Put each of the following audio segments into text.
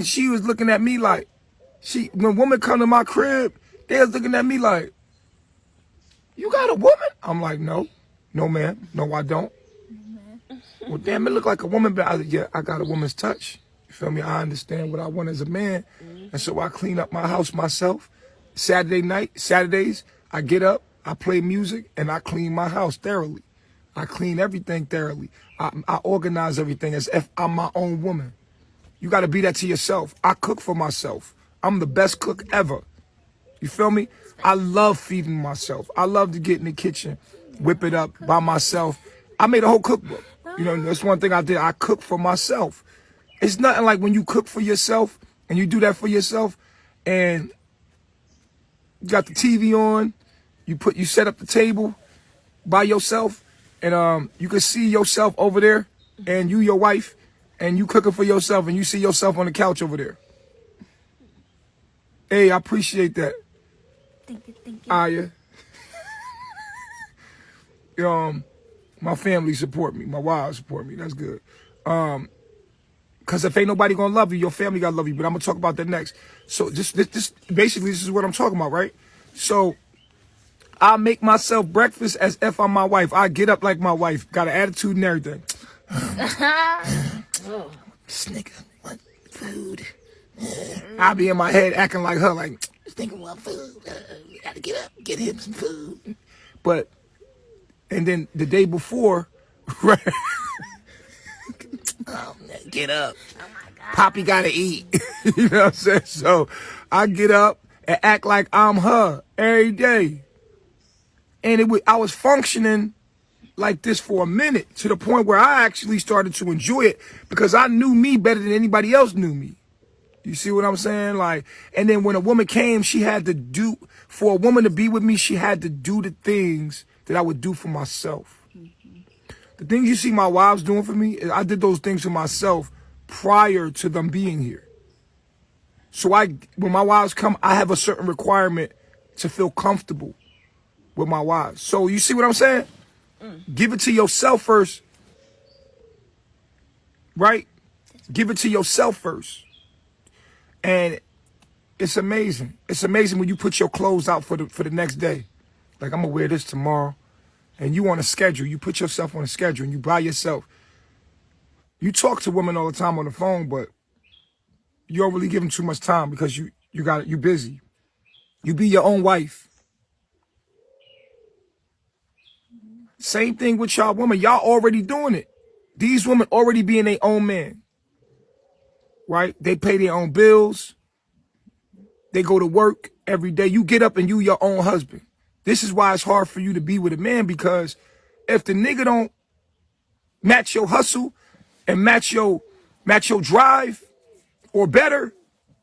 she was looking at me like, when women come to my crib, they was looking at me like, you got a woman? I'm like, no, ma'am, no, I don't. Well, damn, it look like a woman, but yeah, I got a woman's touch. You feel me? I understand what I want as a man, and so I clean up my house myself. Saturdays, I get up, I play music, and I clean my house thoroughly. I clean everything thoroughly. I organize everything as if I'm my own woman. You got to be that to yourself. I cook for myself. I'm the best cook ever. You feel me? I love feeding myself. I love to get in the kitchen, whip it up by myself. I made a whole cookbook. You know, that's one thing I did. I cook for myself. It's nothing like when you cook for yourself and you do that for yourself and you got the TV on, you set up the table by yourself and you can see yourself over there and your wife, and you cooking for yourself and you see yourself on the couch over there. Hey, I appreciate that. Thank you. Aya. My family support me. My wives support me. That's good. Because if ain't nobody gonna love you, your family gotta love you. But I'm gonna talk about that next. So this basically this is what I'm talking about, right? So I make myself breakfast as if I'm my wife. I get up like my wife, got an attitude and everything. This nigga want food. I be in my head acting like her, like this nigga want food. We gotta get up, get him some food. And then the day before, right? Oh, get up. Oh my God. Poppy gotta eat. You know what I'm saying? So I get up and act like I'm her every day. And I was functioning like this for a minute to the point where I actually started to enjoy it because I knew me better than anybody else knew me. You see what I'm saying? Like, and then when a woman came, for a woman to be with me, she had to do the things that I would do for myself. The things you see my wives doing for me, I did those things for myself prior to them being here. So when my wives come, I have a certain requirement to feel comfortable with my wives. So you see what I'm saying? Give it to yourself first. Right? Give it to yourself first. And it's amazing. It's amazing when you put your clothes out for the next day. Like, I'm gonna wear this tomorrow. And you on a schedule. You put yourself on a schedule and you buy yourself. You talk to women all the time on the phone, but you don't really give them too much time because you busy. You be your own wife. Same thing with y'all women. Y'all already doing it. These women already being their own man. Right? They pay their own bills. They go to work every day. You get up and you your own husband. This is why it's hard for you to be with a man, because if the nigga don't match your hustle and match your drive or better,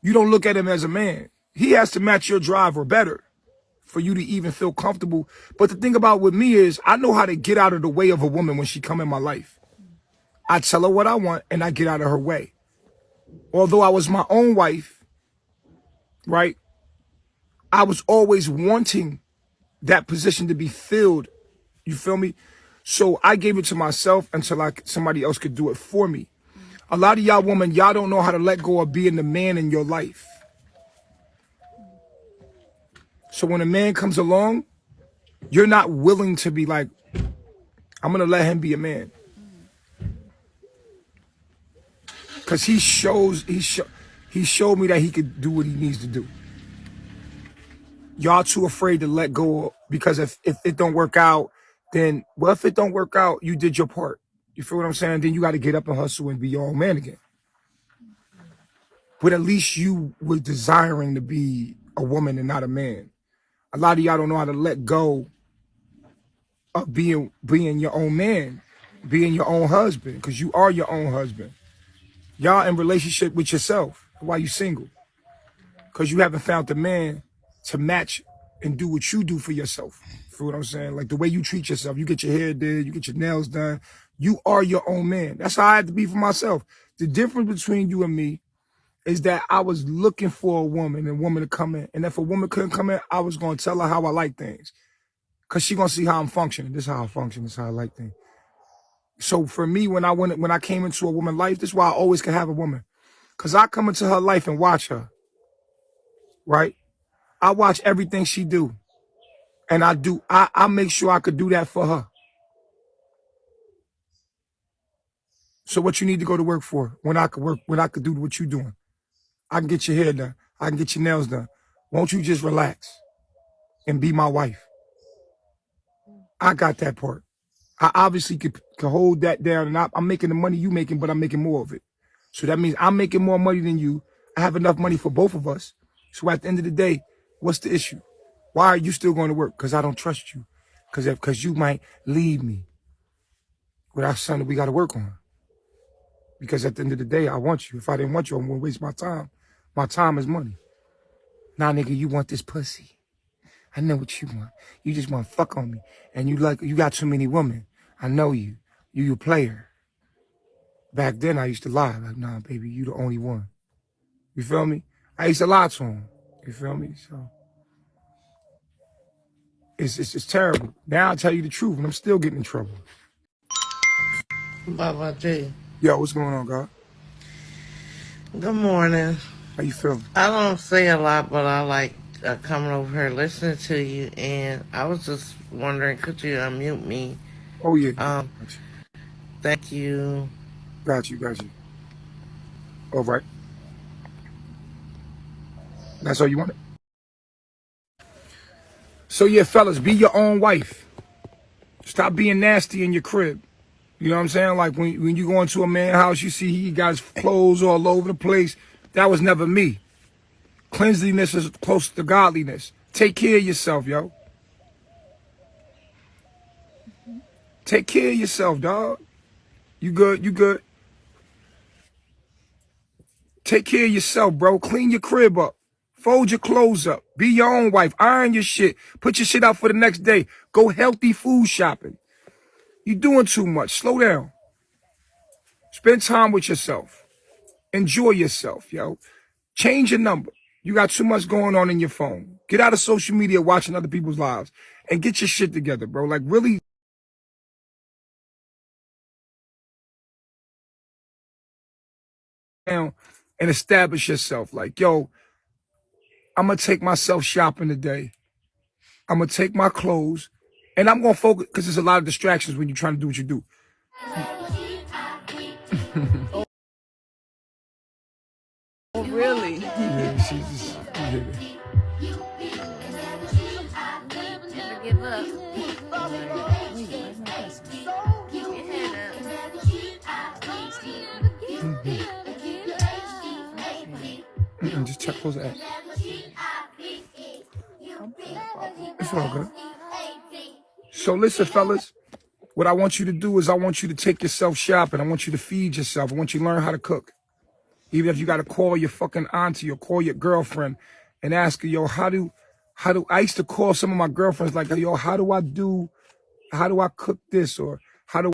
you don't look at him as a man. He has to match your drive or better for you to even feel comfortable. But the thing about with me is I know how to get out of the way of a woman when she come in my life. I tell her what I want and I get out of her way. Although I was my own wife, right? I was always wanting that position to be filled. You feel me? So I gave it to myself until somebody else could do it for me. A lot of y'all women, y'all don't know how to let go of being the man in your life. So when a man comes along, you're not willing to be like, I'm going to let him be a man. Because he showed me that he could do what he needs to do. Y'all too afraid to let go because if it don't work out, then, well, if it don't work out, you did your part. You feel what I'm saying? Then you got to get up and hustle and be your own man again. But at least you were desiring to be a woman and not a man. A lot of y'all don't know how to let go of being your own man, being your own husband, because you are your own husband. Y'all in relationship with yourself while you single, because you haven't found the man to match and do what you do for yourself. Feel what I'm saying? Like the way you treat yourself, you get your hair did, you get your nails done. You are your own man. That's how I had to be for myself. The difference between you and me is that I was looking for a woman to come in. And if a woman couldn't come in, I was going to tell her how I like things. Because she's going to see how I'm functioning. This is how I function. This is how I like things. So for me, when I came into a woman's life, this is why I always could have a woman. Cause I come into her life and watch her, right? I watch everything she do. And I make sure I could do that for her. So what you need to go to work for when I could do what you doing? I can get your hair done. I can get your nails done. Won't you just relax and be my wife? I got that part. I obviously could hold that down, and I'm making the money you making, but I'm making more of it. So that means I'm making more money than you. I have enough money for both of us. So at the end of the day, what's the issue? Why are you still going to work? Because I don't trust you. Because you might leave me without something we got to work on. Because at the end of the day, I want you. If I didn't want you, I'm going to waste my time. My time is money. Nah, nigga, you want this pussy. I know what you want. You just want to fuck on me. And you got too many women. I know you. You a player. Back then, I used to lie. Like, nah, baby, you the only one. You feel me? I used to lie to him. You feel me? So, it's terrible. Now I tell you the truth, and I'm still getting in trouble. Baba G. Yo, what's going on, God? Good morning. How you feeling? I don't say a lot, but I like coming over here listening to you. And I was just wondering, could you unmute me? Oh, yeah. Thank you. Got you. All right. That's all you wanted? So, yeah, fellas, be your own wife. Stop being nasty in your crib. You know what I'm saying? Like when you go into a man's house, you see he got his clothes all over the place. That was never me. Cleanliness is close to godliness. Take care of yourself, yo. Take care of yourself, dog. You good? Take care of yourself, bro. Clean your crib up. Fold your clothes up. Be your own wife. Iron your shit. Put your shit out for the next day. Go healthy food shopping. You doing too much. Slow down. Spend time with yourself. Enjoy yourself, yo. Change your number. You got too much going on in your phone. Get out of social media watching other people's lives and get your shit together, bro. Like really down and establish yourself. Like, yo, I'm going to take myself shopping today. I'm going to take my clothes and I'm going to focus because there's a lot of distractions when you're trying to do what you do. Oh, really? Yeah, she's just, yeah. Never give up. Keep your head Just check close the app. It's all good. So listen, fellas, what I want you to do is I want you to take yourself shopping. I want you to feed yourself. I want you to learn how to cook. Even if you got to call your fucking auntie or call your girlfriend and ask her, yo, how do I used to call some of my girlfriends like, yo, how do I cook this? Or how do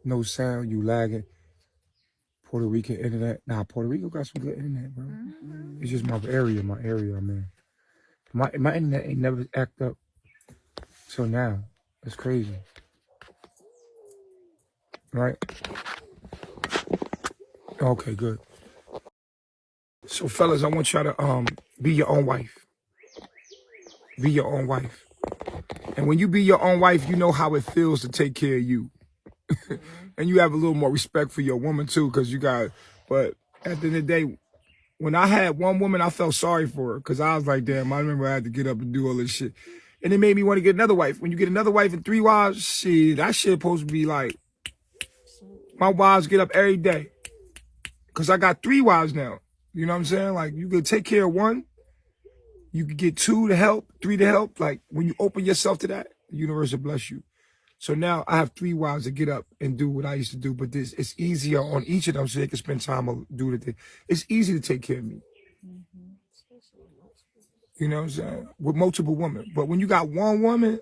No sound, you lagging. Puerto Rican internet. Nah, Puerto Rico got some good internet, bro. It's just my area, man. My internet ain't never act up till now. It's crazy. Right? Okay, good. So fellas, I want y'all to be your own wife. Be your own wife. And when you be your own wife, you know how it feels to take care of you. And you have a little more respect for your woman too, because you got, but at the end of the day, when I had one woman, I felt sorry for her because I was like, damn, I remember I had to get up and do all this shit. And it made me want to get another wife. When you get another wife and 3 wives, shit, that shit supposed to be like, my wives get up every day. Because I got 3 wives now. You know what I'm saying? Like, you could take care of one, you could get 2 to help, 3 to help. Like, when you open yourself to that, the universe will bless you. So now I have 3 wives to get up and do what I used to do, but it's easier on each of them so they can spend time and do the thing. It's easy to take care of me. You know what I'm saying? With multiple women. But when you got one woman,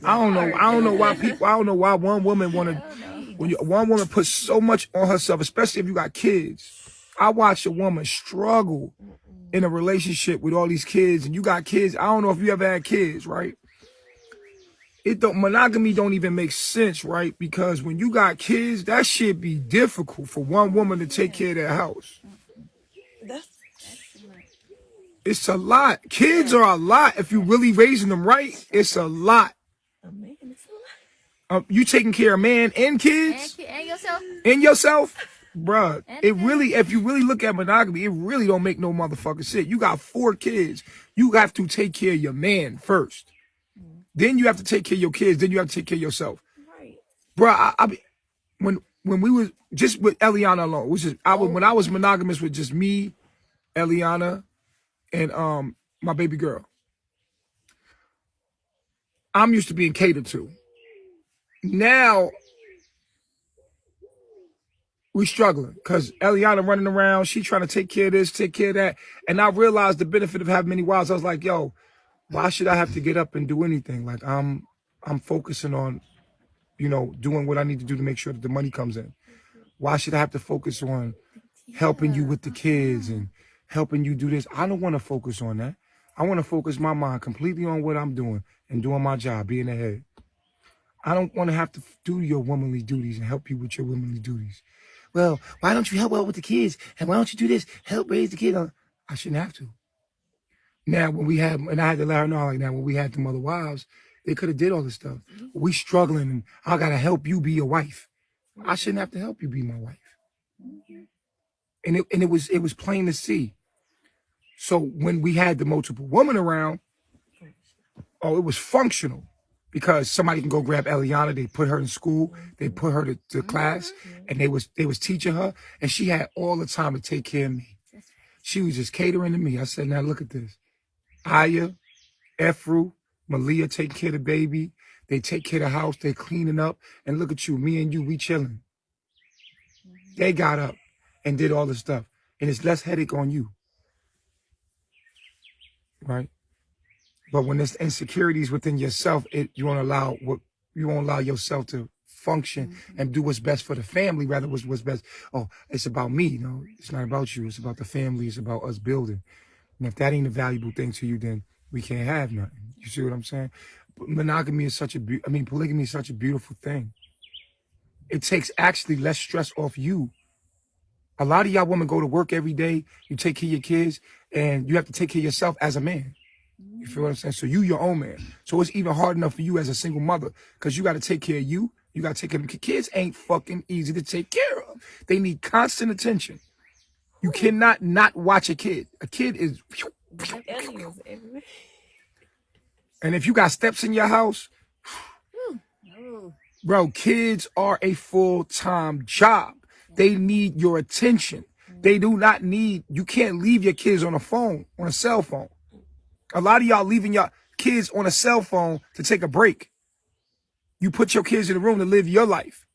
I don't know why one woman one woman puts so much on herself, especially if you got kids. I watch a woman struggle in a relationship with all these kids, and you got kids. I don't know if you ever had kids, right? Monogamy don't even make sense, right? Because when you got kids, that shit be difficult for one woman to take care of their house. It's a lot. Kids are a lot. If you really raising them right, it's a lot. You taking care of man and kids? And yourself? And yourself? Bruh, if you really look at monogamy, it really don't make no motherfucking sense. You got 4 kids. You have to take care of your man first. Then you have to take care of your kids. Then you have to take care of yourself. Right. Bruh, when we was just with Eliana alone, when I was monogamous with just me, Eliana, and my baby girl, I'm used to being catered to. Now we struggling because Eliana running around, she trying to take care of this, take care of that. And I realized the benefit of having many wives. I was like, yo, why should I have to get up and do anything? Like I'm focusing on, doing what I need to do to make sure that the money comes in. Why should I have to focus on helping you with the kids and helping you do this? I don't want to focus on that. I want to focus my mind completely on what I'm doing and doing my job, being ahead. I don't want to have to do your womanly duties and help you with your womanly duties. Well, why don't you help out with the kids? And why don't you do this? Help raise the kids. I shouldn't have to. Now, and I had to let her know, like, now, when we had the mother wives, they could have did all this stuff. We struggling, and I got to help you be your wife. I shouldn't have to help you be my wife. And it was plain to see. So when we had the multiple women around, it was functional. Because somebody can go grab Eliana, they put her in school, they put her to class, and they was teaching her, and she had all the time to take care of me. She was just catering to me. I said, now look at this. Aya, Efru, Malia taking care of the baby. They take care of the house. They cleaning up. And look at you, me and you, we chilling. They got up and did all the stuff. And it's less headache on you. Right? But when there's insecurities within yourself, you won't allow yourself to function and do what's best for the family, rather what's best. Oh, it's about me. No, it's not about you. It's about the family. It's about us building. And if that ain't a valuable thing to you, then we can't have nothing. You see what I'm saying? Polygamy is such a beautiful thing. It takes actually less stress off you. A lot of y'all women go to work every day. You take care of your kids, and you have to take care of yourself as a man. You feel what I'm saying? So you your own man. So it's even hard enough for you as a single mother because you got to take care of you. You got to take care of them. Kids ain't fucking easy to take care of. They need constant attention. You cannot not watch a kid. A kid is... And if you got steps in your house, bro, kids are a full-time job. They need your attention. They do not need... You can't leave your kids on a cell phone. A lot of y'all leaving your kids on a cell phone to take a break. You put your kids in the room to live your life.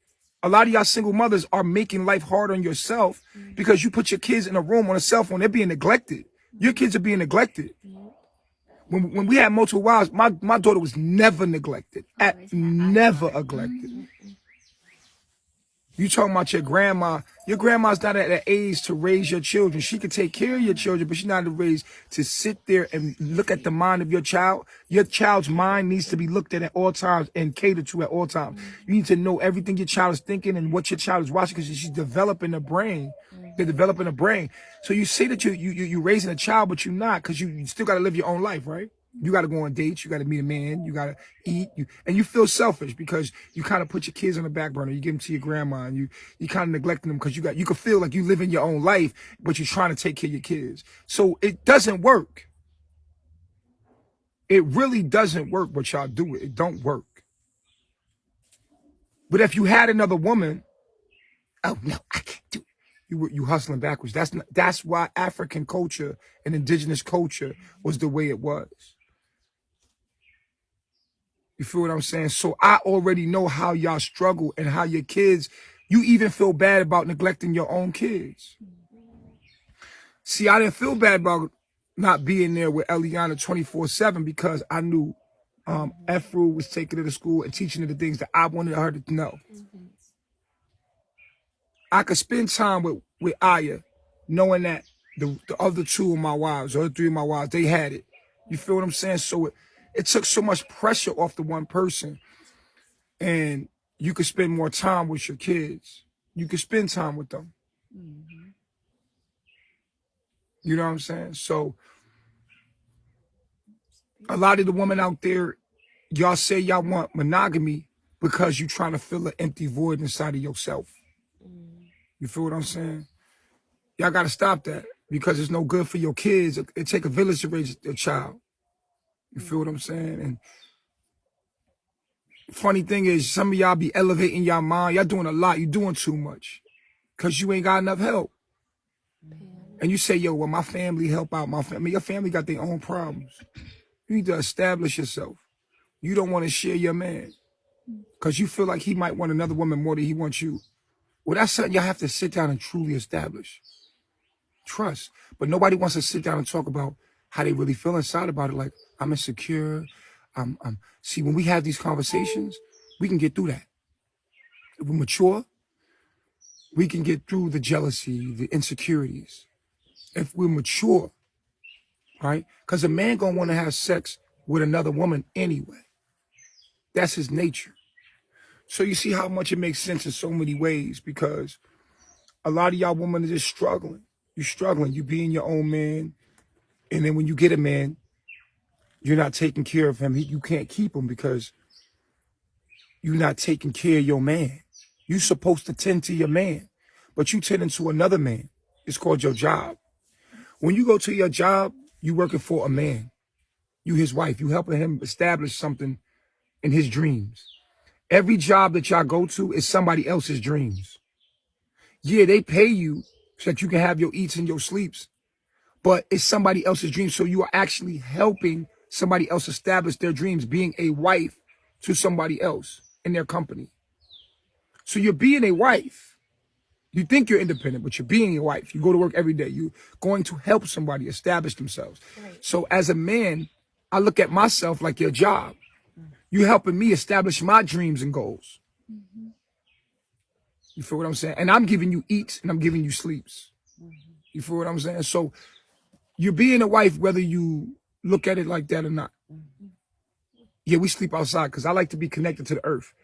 A lot of y'all single mothers are making life hard on yourself because you put your kids in a room on a cell phone. They're being neglected. Your kids are being neglected. When we had multiple wives, my daughter was never neglected. Never neglected. You talking about your grandma. Your grandma's not at that age to raise your children. She could take care of your children, but she's not at the age to sit there and look at the mind of your child. Your child's mind needs to be looked at all times and catered to at all times. You need to know everything your child is thinking and what your child is watching because she's developing a brain. They're developing a brain. So you say that you're raising a child, but you're not because you still got to live your own life, right? You got to go on dates. You got to meet a man. You got to eat. And you feel selfish because you kind of put your kids on the back burner. You give them to your grandma and you kind of neglecting them because you can feel like you live in your own life, but you're trying to take care of your kids. So it doesn't work. It really doesn't work, but y'all do it. It don't work. But if you had another woman, oh no, I can't do it. You hustling backwards. That's why African culture and indigenous culture was the way it was. You feel what I'm saying? So I already know how y'all struggle and how your kids, you even feel bad about neglecting your own kids. See, I didn't feel bad about not being there with Eliana 24/7 because I knew Efru was taking her to school and teaching her the things that I wanted her to know. I could spend time with Aya knowing that the other two of my wives, or the three of my wives, they had it. You feel what I'm saying? So it took so much pressure off the one person. And you could spend more time with your kids. You could spend time with them. You know what I'm saying? So a lot of the women out there, y'all say y'all want monogamy because you're trying to fill an empty void inside of yourself. You feel what I'm saying? Y'all got to stop that because it's no good for your kids. It take a village to raise a child. You feel what I'm saying? And funny thing is, some of y'all be elevating y'all mind. Y'all doing a lot. You doing too much because you ain't got enough help. And you say, yo, well, my family help out my family. Your family got their own problems. You need to establish yourself. You don't want to share your man because you feel like he might want another woman more than he wants you. Well, that's something y'all have to sit down and truly establish. Trust. But nobody wants to sit down and talk about how they really feel inside about it. Like, I'm insecure. See, when we have these conversations, we can get through that. If we're mature, we can get through the jealousy, the insecurities. If we're mature, right? Because a man gonna want to have sex with another woman anyway. That's his nature. So you see how much it makes sense in so many ways because a lot of y'all women are just struggling. You're struggling. You being your own man. And then when you get a man, you're not taking care of him. You can't keep him because you're not taking care of your man. You're supposed to tend to your man, but you tending to another man. It's called your job. When you go to your job, you working for a man. You his wife. You helping him establish something in his dreams. Every job that y'all go to is somebody else's dreams. Yeah, they pay you so that you can have your eats and your sleeps, but it's somebody else's dream. So you are actually helping somebody else establish their dreams, being a wife to somebody else in their company. So you're being a wife. You think you're independent, but you're being a wife. You go to work every day. You're going to help somebody establish themselves. Right. So as a man, I look at myself like your job. You're helping me establish my dreams and goals. You feel what I'm saying? And I'm giving you eats and I'm giving you sleeps. You feel what I'm saying? So you're being a wife whether you look at it like that or not. Yeah, we sleep outside because I like to be connected to the earth.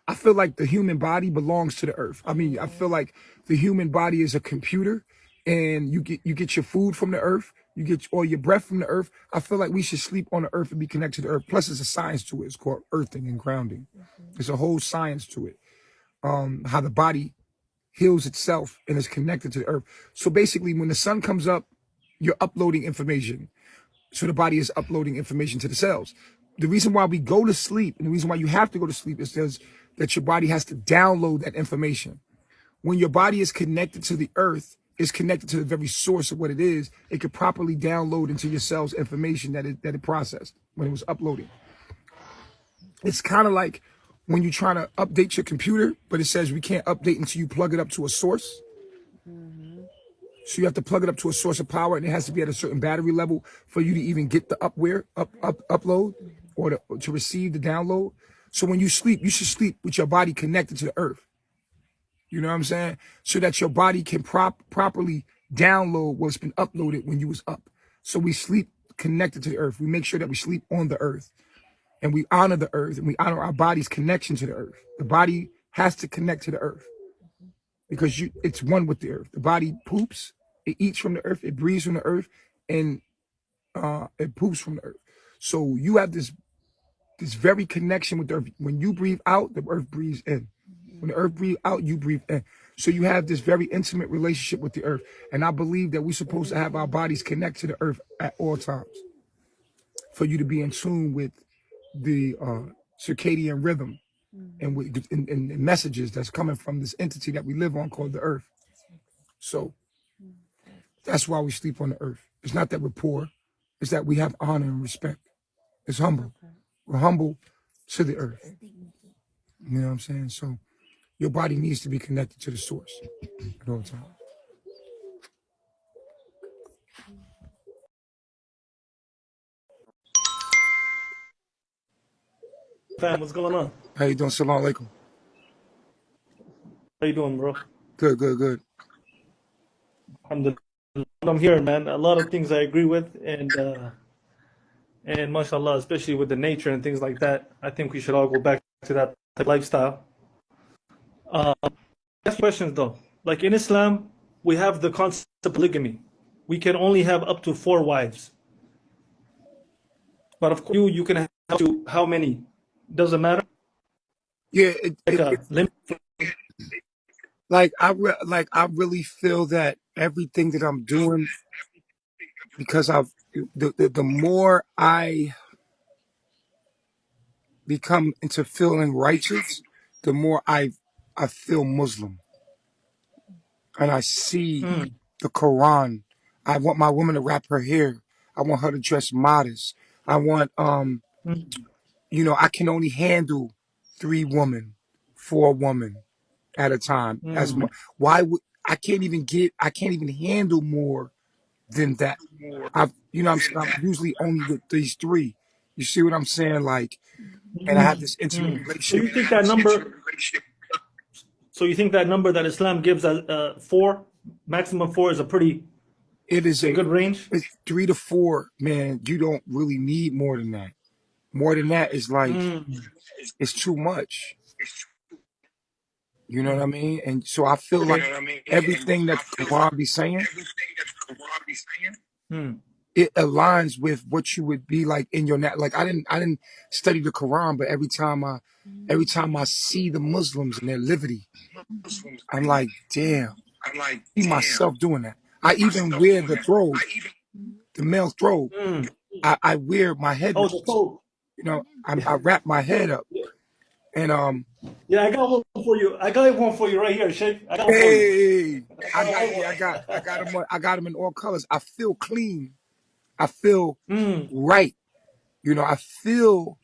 I feel like the human body belongs to the earth. I mean, I feel like the human body is a computer and you get your food from the earth. You get all your breath from the earth. I feel like we should sleep on the earth and be connected to the earth. Plus, there's a science to it. It's called earthing and grounding. There's a whole science to it. How the body heals itself and is connected to the earth. So basically, when the sun comes up, you're uploading information. So the body is uploading information to the cells. The reason why we go to sleep and the reason why you have to go to sleep is that your body has to download that information. When your body is connected to the earth, is connected to the very source of what it is, it could properly download into your cells information that it processed when it was uploading. It's kind of like when you're trying to update your computer, but it says we can't update until you plug it up to a source. So you have to plug it up to a source of power, and it has to be at a certain battery level for you to even get the upload or to receive the download. So when you sleep, you should sleep with your body connected to the earth. You know what I'm saying? So that your body can properly download what's been uploaded when you was up. So we sleep connected to the earth. We make sure that we sleep on the earth, and we honor the earth, and we honor our body's connection to the earth. The body has to connect to the earth because it's one with the earth. The body poops, it eats from the earth, it breathes from the earth, and it poops from the earth. So you have this very connection with the earth. When you breathe out, the earth breathes in. When the earth breathes out, you breathe in. So you have this very intimate relationship with the earth. And I believe that we're supposed to have our bodies connect to the earth at all times for you to be in tune with the circadian rhythm and with and messages that's coming from this entity that we live on called the earth. So that's why we sleep on the earth. It's not that we're poor. It's that we have honor and respect. It's humble. We're humble to the earth. You know what I'm saying? So your body needs to be connected to the source at all times. Fam, what's going on? How you doing? Salam alaikum. How you doing, bro? Good, good, good. Alhamdulillah. I'm here, man. A lot of things I agree with, and mashallah, especially with the nature and things like that. I think we should all go back to that type of lifestyle. Ask questions though. Like in Islam, we have the concept of polygamy. We can only have up to 4 wives. But of course, you can have up to how many? Doesn't matter. Yeah, Like a limit. I really feel that everything that I'm doing, because the more I become into feeling righteous, the more I feel Muslim, and I see the Quran. I want my woman to wrap her hair. I want her to dress modest. I want you know, I can only handle 3 women, 4 women at a time. Why would I can't even handle more than that. You know, I'm usually only with these 3. You see what I'm saying? Like, and I have this intimate So relationship. you think that number? So you think that number that Islam gives as 4, maximum 4, is a pretty It is good range? it's 3 to 4, man. You don't really need more than that. More than that is like it's too much. You know what I mean? And so I feel like everything that the Quran be saying, it aligns with what you would be like in your like I didn't study the Quran, but every time I see the Muslims and their liberty, I'm like, damn, I see myself doing that. I even wear the throbe, the male throbe. I wear my head, Oh, the fold. you know, I wrap my head up, and Yeah, I got one for you. I got one for you right here, Sheikh. I got one for you. hey, I got them in all colors. I feel clean. I feel right. You know, I feel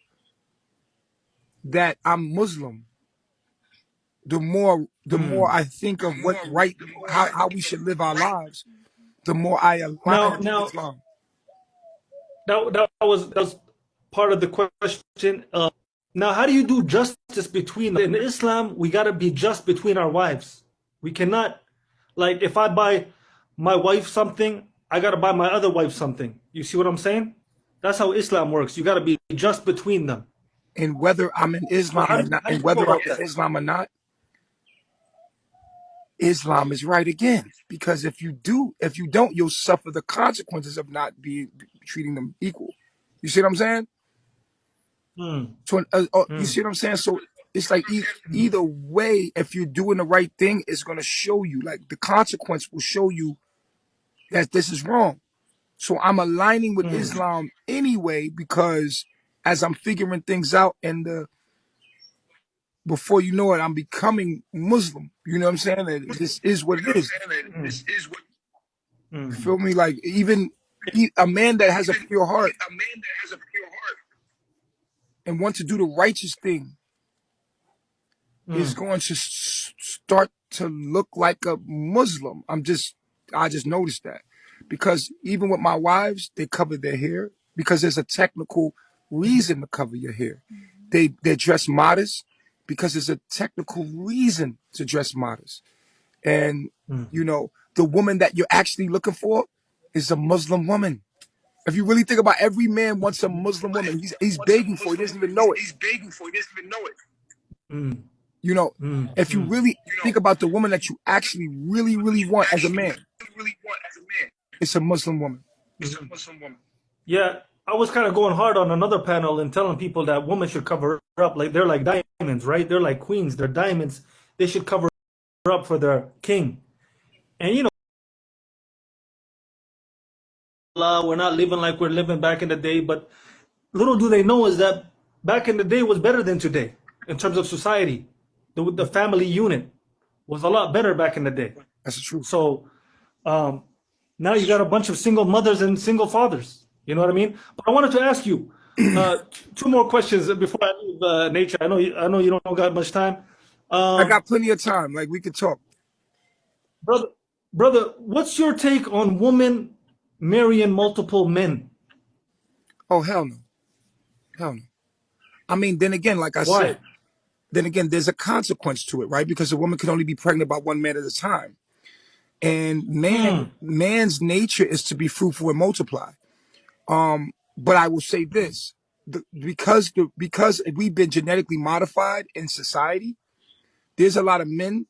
that I'm Muslim. The more I think of what right, how we should live our lives, the more I align with Now, Islam. that was part of the question. Now, how do you do justice between in Islam? We gotta be just between our wives. We cannot, like, if I buy my wife something, I gotta buy my other wife something. You see what I'm saying? That's how Islam works. You gotta be just between them. And whether I'm in Islam How or do not, how do and you go whether I'm about in that? Islam or not, Islam is right again. Because if you don't, you'll suffer the consequences of not treating them equal. You see what I'm saying? So you see what I'm saying? So it's like either way, if you're doing the right thing, it's gonna show you. Like the consequence will show you that this is wrong. So I'm aligning with Islam anyway because as I'm figuring things out, and before you know it, I'm becoming Muslim. You know what I'm saying? And this is what it is. You feel me? Like even a man that has a pure heart and wants to do the righteous thing is going to start to look like a Muslim. I'm just I just noticed that because even with my wives, they cover their hair because there's a technical reason to cover your hair. They dress modest because there's a technical reason to dress modest. And Mm. you know, the woman that you're actually looking for is a Muslim woman. If you really think about, every man wants a Muslim woman. He's begging for it. He doesn't even know it. Mm. You know, Mm. if you Mm. really think about the woman that you actually really want as a man, it's a Muslim woman. Yeah, I was kind of going hard on another panel and telling people that women should cover up. Like they're like diamonds, right? They're like queens. They're diamonds. They should cover up for their king. And you know, we're not living like we're living back in the day. But little do they know is that back in the day was better than today in terms of society. The family unit was a lot better back in the day. That's the truth. So now you got a bunch of single mothers and single fathers. You know what I mean? But I wanted to ask you two more questions before I leave, Nature. I know you don't got much time. I got plenty of time. Like, we could talk. Brother, what's your take on women marrying multiple men? Oh, hell no. Hell no. I mean, then again, like I Why? said, then again, there's a consequence to it, right? Because a woman can only be pregnant by one man at a time. And man's nature is to be fruitful and multiply. But I will say this, because we've been genetically modified in society, there's a lot of males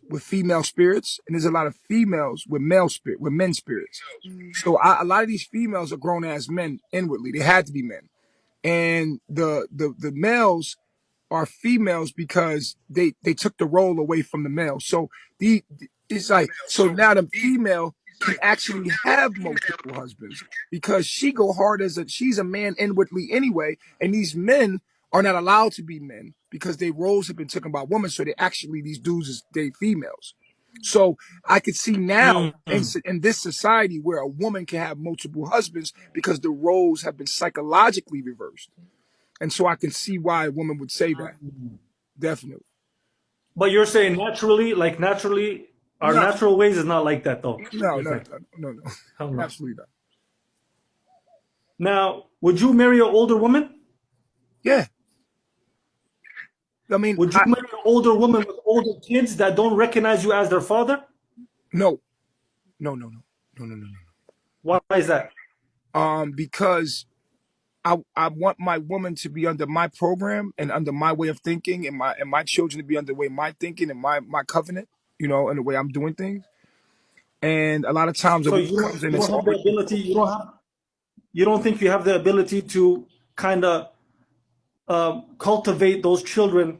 with female spirits, and there's a lot of females with men spirits. So a lot of these females are grown as men inwardly. They had to be men. And the males are females because they took the role away from the male. So it's like, so now the female can actually have multiple husbands because she's a man inwardly anyway, and these men are not allowed to be men because their roles have been taken by women. So these dudes they females. So I could see now in this society where a woman can have multiple husbands because the roles have been psychologically reversed. And so I can see why a woman would say that. Definitely. But you're saying naturally, our No. natural ways is not like that, though. No, You're no, saying. no. Hell no. Absolutely not. Now, would you marry an older woman? Yeah. I mean, Would you marry an older woman with older kids that don't recognize you as their father? no. No. Why is that? Because I want my woman to be under my program and under my way of thinking, and my children to be under the way my thinking and my covenant, and the way I'm doing things. And a lot of times, So it you comes in don't this have the ability. You don't think you have the ability to kind of cultivate those children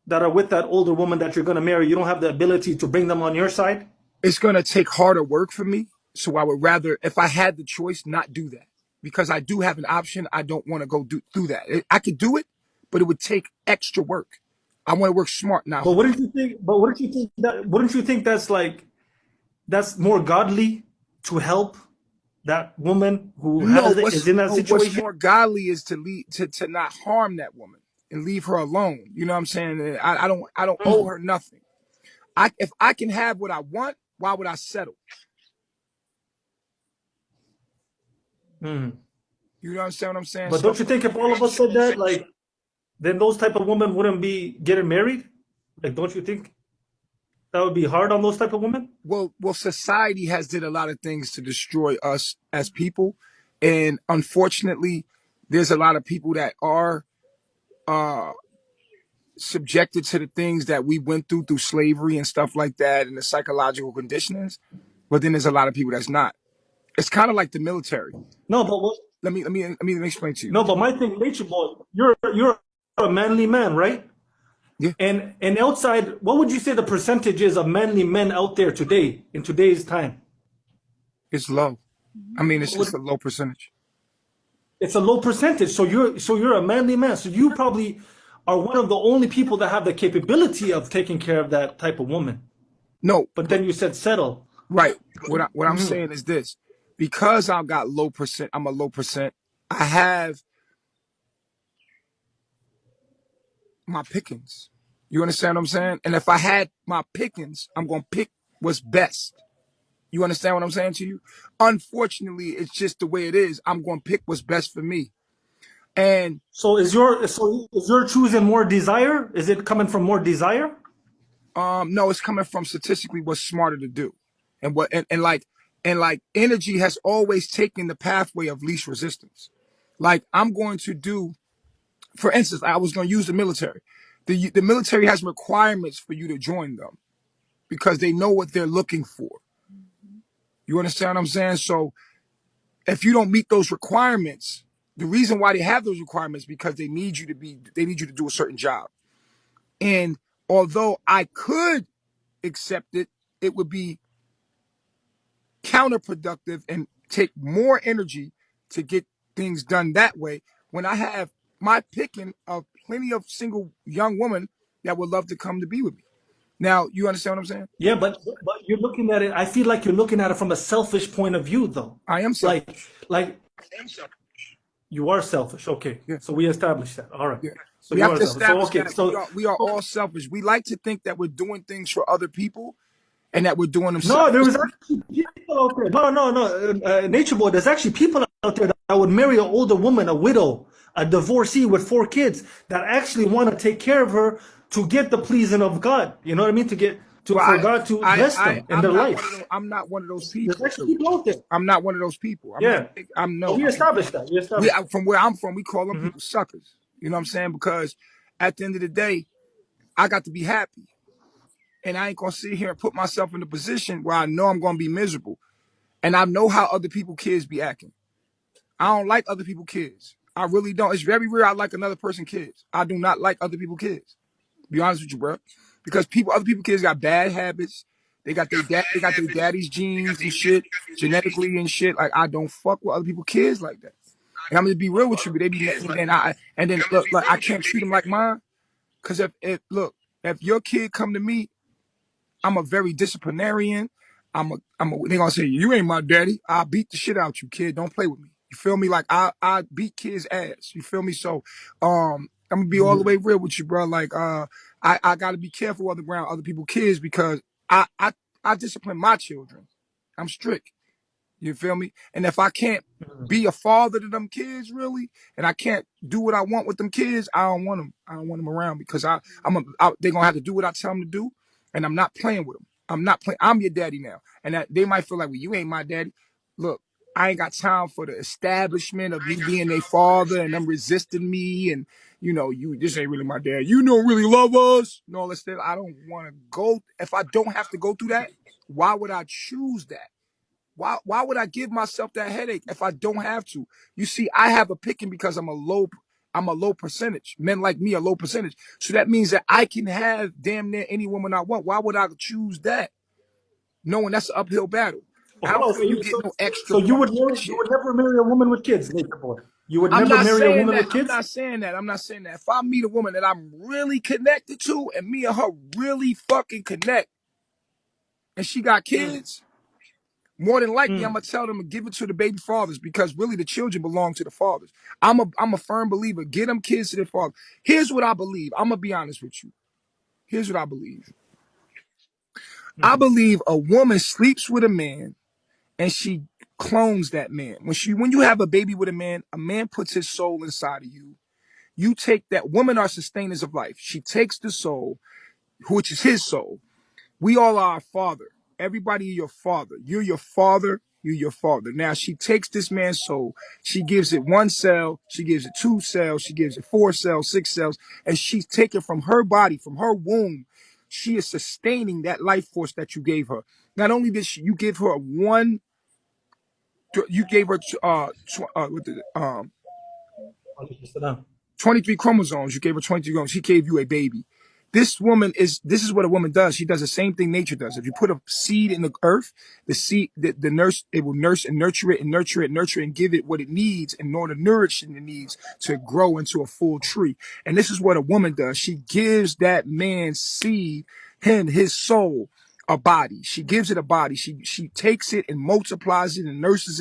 that are with that older woman that you're going to marry. You don't have the ability to bring them on your side. It's going to take harder work for me. So I would rather, if I had the choice, not do that. Because I do have an option. I don't want to go through that. I could do it, but it would take extra work. I want to work smart now. But wouldn't you think that's more godly to help that woman who is in that What's situation? more godly is to not harm that woman and leave her alone. You know what I'm saying? And I don't owe her nothing. If I can have what I want, why would I settle? You understand what I'm saying? But don't you think if all of us said that, then those type of women wouldn't be getting married? Don't you think that would be hard on those type of women? Well, society has did a lot of things to destroy us as people, and unfortunately, there's a lot of people that are subjected to the things that we went through slavery and stuff like that, and the psychological conditionings. But then there's a lot of people that's not. It's kind of like the military. No, but let me explain to you. No, but my thing, Nature Boy, you're a manly man, right? Yeah. And outside, what would you say the percentage is of manly men out there today, in today's time? It's low. I mean, it's just a low percentage. It's a low percentage. So you're a manly man. So you probably are one of the only people that have the capability of taking care of that type of woman. No. But then you said settle. Right. What I'm saying is this. Because I've got low percent, I'm a low percent. I have my pickings. You understand what I'm saying? And if I had my pickings, I'm going to pick what's best. You understand what I'm saying to you? Unfortunately, it's just the way it is. I'm going to pick what's best for me. And So is your choosing more desire? Is it coming from more desire? no, it's coming from statistically what's smarter to do. And what and like energy has always taken the pathway of least resistance. Like I'm going to do, for instance, I was going to use the military. The military has requirements for you to join them because they know what they're looking for. You understand what I'm saying? So if you don't meet those requirements, the reason why they have those requirements is because they need you to do a certain job. And although I could accept it, it would be counterproductive and take more energy to get things done that way when I have my picking of plenty of single young women that would love to come to be with me. Now, you understand what I'm saying? Yeah, but you're looking at it. I feel like you're looking at it from a selfish point of view, though. I am selfish. Like you are selfish. Okay, Yeah. so we established that. All right. Yeah. So We you have are to selfish. So establish okay. that So we are all selfish. We like to think that we're doing things for other people and that we're doing them no, there was selfishly. actually people out there. No. Nature Boy. There's actually people out there that would marry an older woman, a widow, a divorcee with 4 kids that actually want to take care of her to get the pleasing of God. You know what I mean? For God to bless them in their life. I'm not one of those There's people. actually people out there. I'm not one of those people. Yeah. I'm So no. we established that. We established. From where I'm from, we call them people suckers. You know what I'm saying? Because at the end of the day, I got to be happy. And I ain't going to sit here and put myself in a position where I know I'm going to be miserable. And I know how other people kids be acting. I don't like other people kids. I really don't. It's very rare I like another person kids. I do not like other people kids. Be honest with you, bro. Because other people kids got bad habits. They got their daddy's genes and shit, genetically and shit. Like I don't fuck with other people kids like that. And I'm gonna be real with you, but they be and then look, I can't treat them like mine. Cause if your kid come to me, I'm a very disciplinarian. They gonna say, you ain't my daddy. I'll beat the shit out you, kid. Don't play with me. You feel me? Like I beat kids' ass. You feel me? So I'm gonna be all the way real with you, bro. Like I gotta be careful of the ground other people's kids because I discipline my children. I'm strict. You feel me? And if I can't be a father to them kids, really, and I can't do what I want with them kids, I don't want them. I don't want them around because they're gonna have to do what I tell them to do, and I'm not playing with them. I'm not playing. I'm your daddy now, and they might feel like, well, you ain't my daddy. Look, I ain't got time for the establishment of me being their father and them resisting me, and you this ain't really my dad. You don't really love us. No, let's say I don't want to go. If I don't have to go through that, why would I choose that? Why would I give myself that headache if I don't have to? You see, I have a picking because I'm a low percentage. Men like me are low percentage. So that means that I can have damn near any woman I want. Why would I choose that? Knowing that's an uphill battle. I Hold don't on. feel you get no extra So you points would for that never, shit. you would never marry a woman with kids, Nature Boy. You would I'm never not marry a saying woman that. with I'm kids. not saying that. I'm not saying that. If I meet a woman that I'm really connected to and me and her really fucking connect and she got kids, more than likely, I'm gonna tell them to give it to the baby fathers because really the children belong to the fathers. I'm a firm believer. Get them kids to their father. Here's what I believe. I'm gonna be honest with you. Here's what I believe. I believe a woman sleeps with a man and she clones that man. When you have a baby with a man puts his soul inside of you. You take that. Women are sustainers of life. She takes the soul, which is his soul. We all are our father. Everybody your father. You're your father. You're your father. Now she takes this man's soul. She gives it 1 cell. She gives it 2 cells. She gives it 4 cells, 6 cells. And she's taken from her body, from her womb. She is sustaining that life force that you gave her. Not only did you give her you gave her, what did it, 23 chromosomes. You gave her 23 chromosomes. She gave you a baby. This is what a woman does. She does the same thing nature does. If you put a seed in the earth, the seed, the nurse, it will nurse and nurture it and nurture it, nurture it and give it what it needs in order to nourish it needs to grow into a full tree. And this is what a woman does. She gives that man's seed, his soul, a body. She gives it a body. She takes it and multiplies it and nurses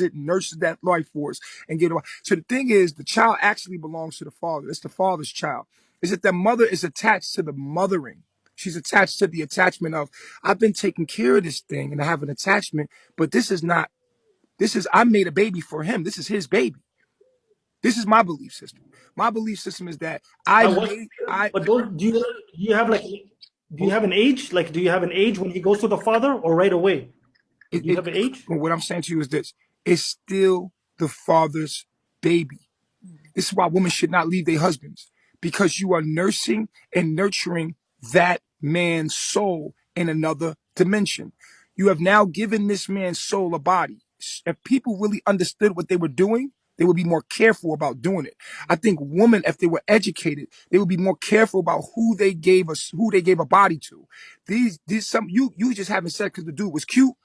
that life force and get it. So the thing is, the child actually belongs to the father. It's the father's child. Is that the mother is attached to the mothering. She's attached to the attachment of, I've been taking care of this thing and I have an attachment, but this is not, I made a baby for him. This is his baby. This is my belief system. My belief system is that But don't do you have like do you have an age? Like, do you have an age when he goes to the father or right away? Do you have an age? what I'm saying to you is this: it's still the father's baby. This is why women should not leave their husbands, because you are nursing and nurturing that man's soul in another dimension. You have now given this man's soul a body. If people really understood what they were doing, they would be more careful about doing it. I think women, if they were educated, they would be more careful about who they gave a body to. You just having sex because the dude was cute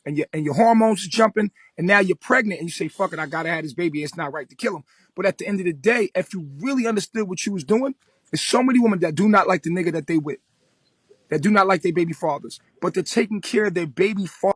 and your hormones is jumping, and now you're pregnant and you say, fuck it, I gotta have this baby. It's not right to kill him. But at the end of the day, if you really understood what you was doing, there's so many women that do not like the nigga that they with, that do not like their baby fathers, but they're taking care of their baby father.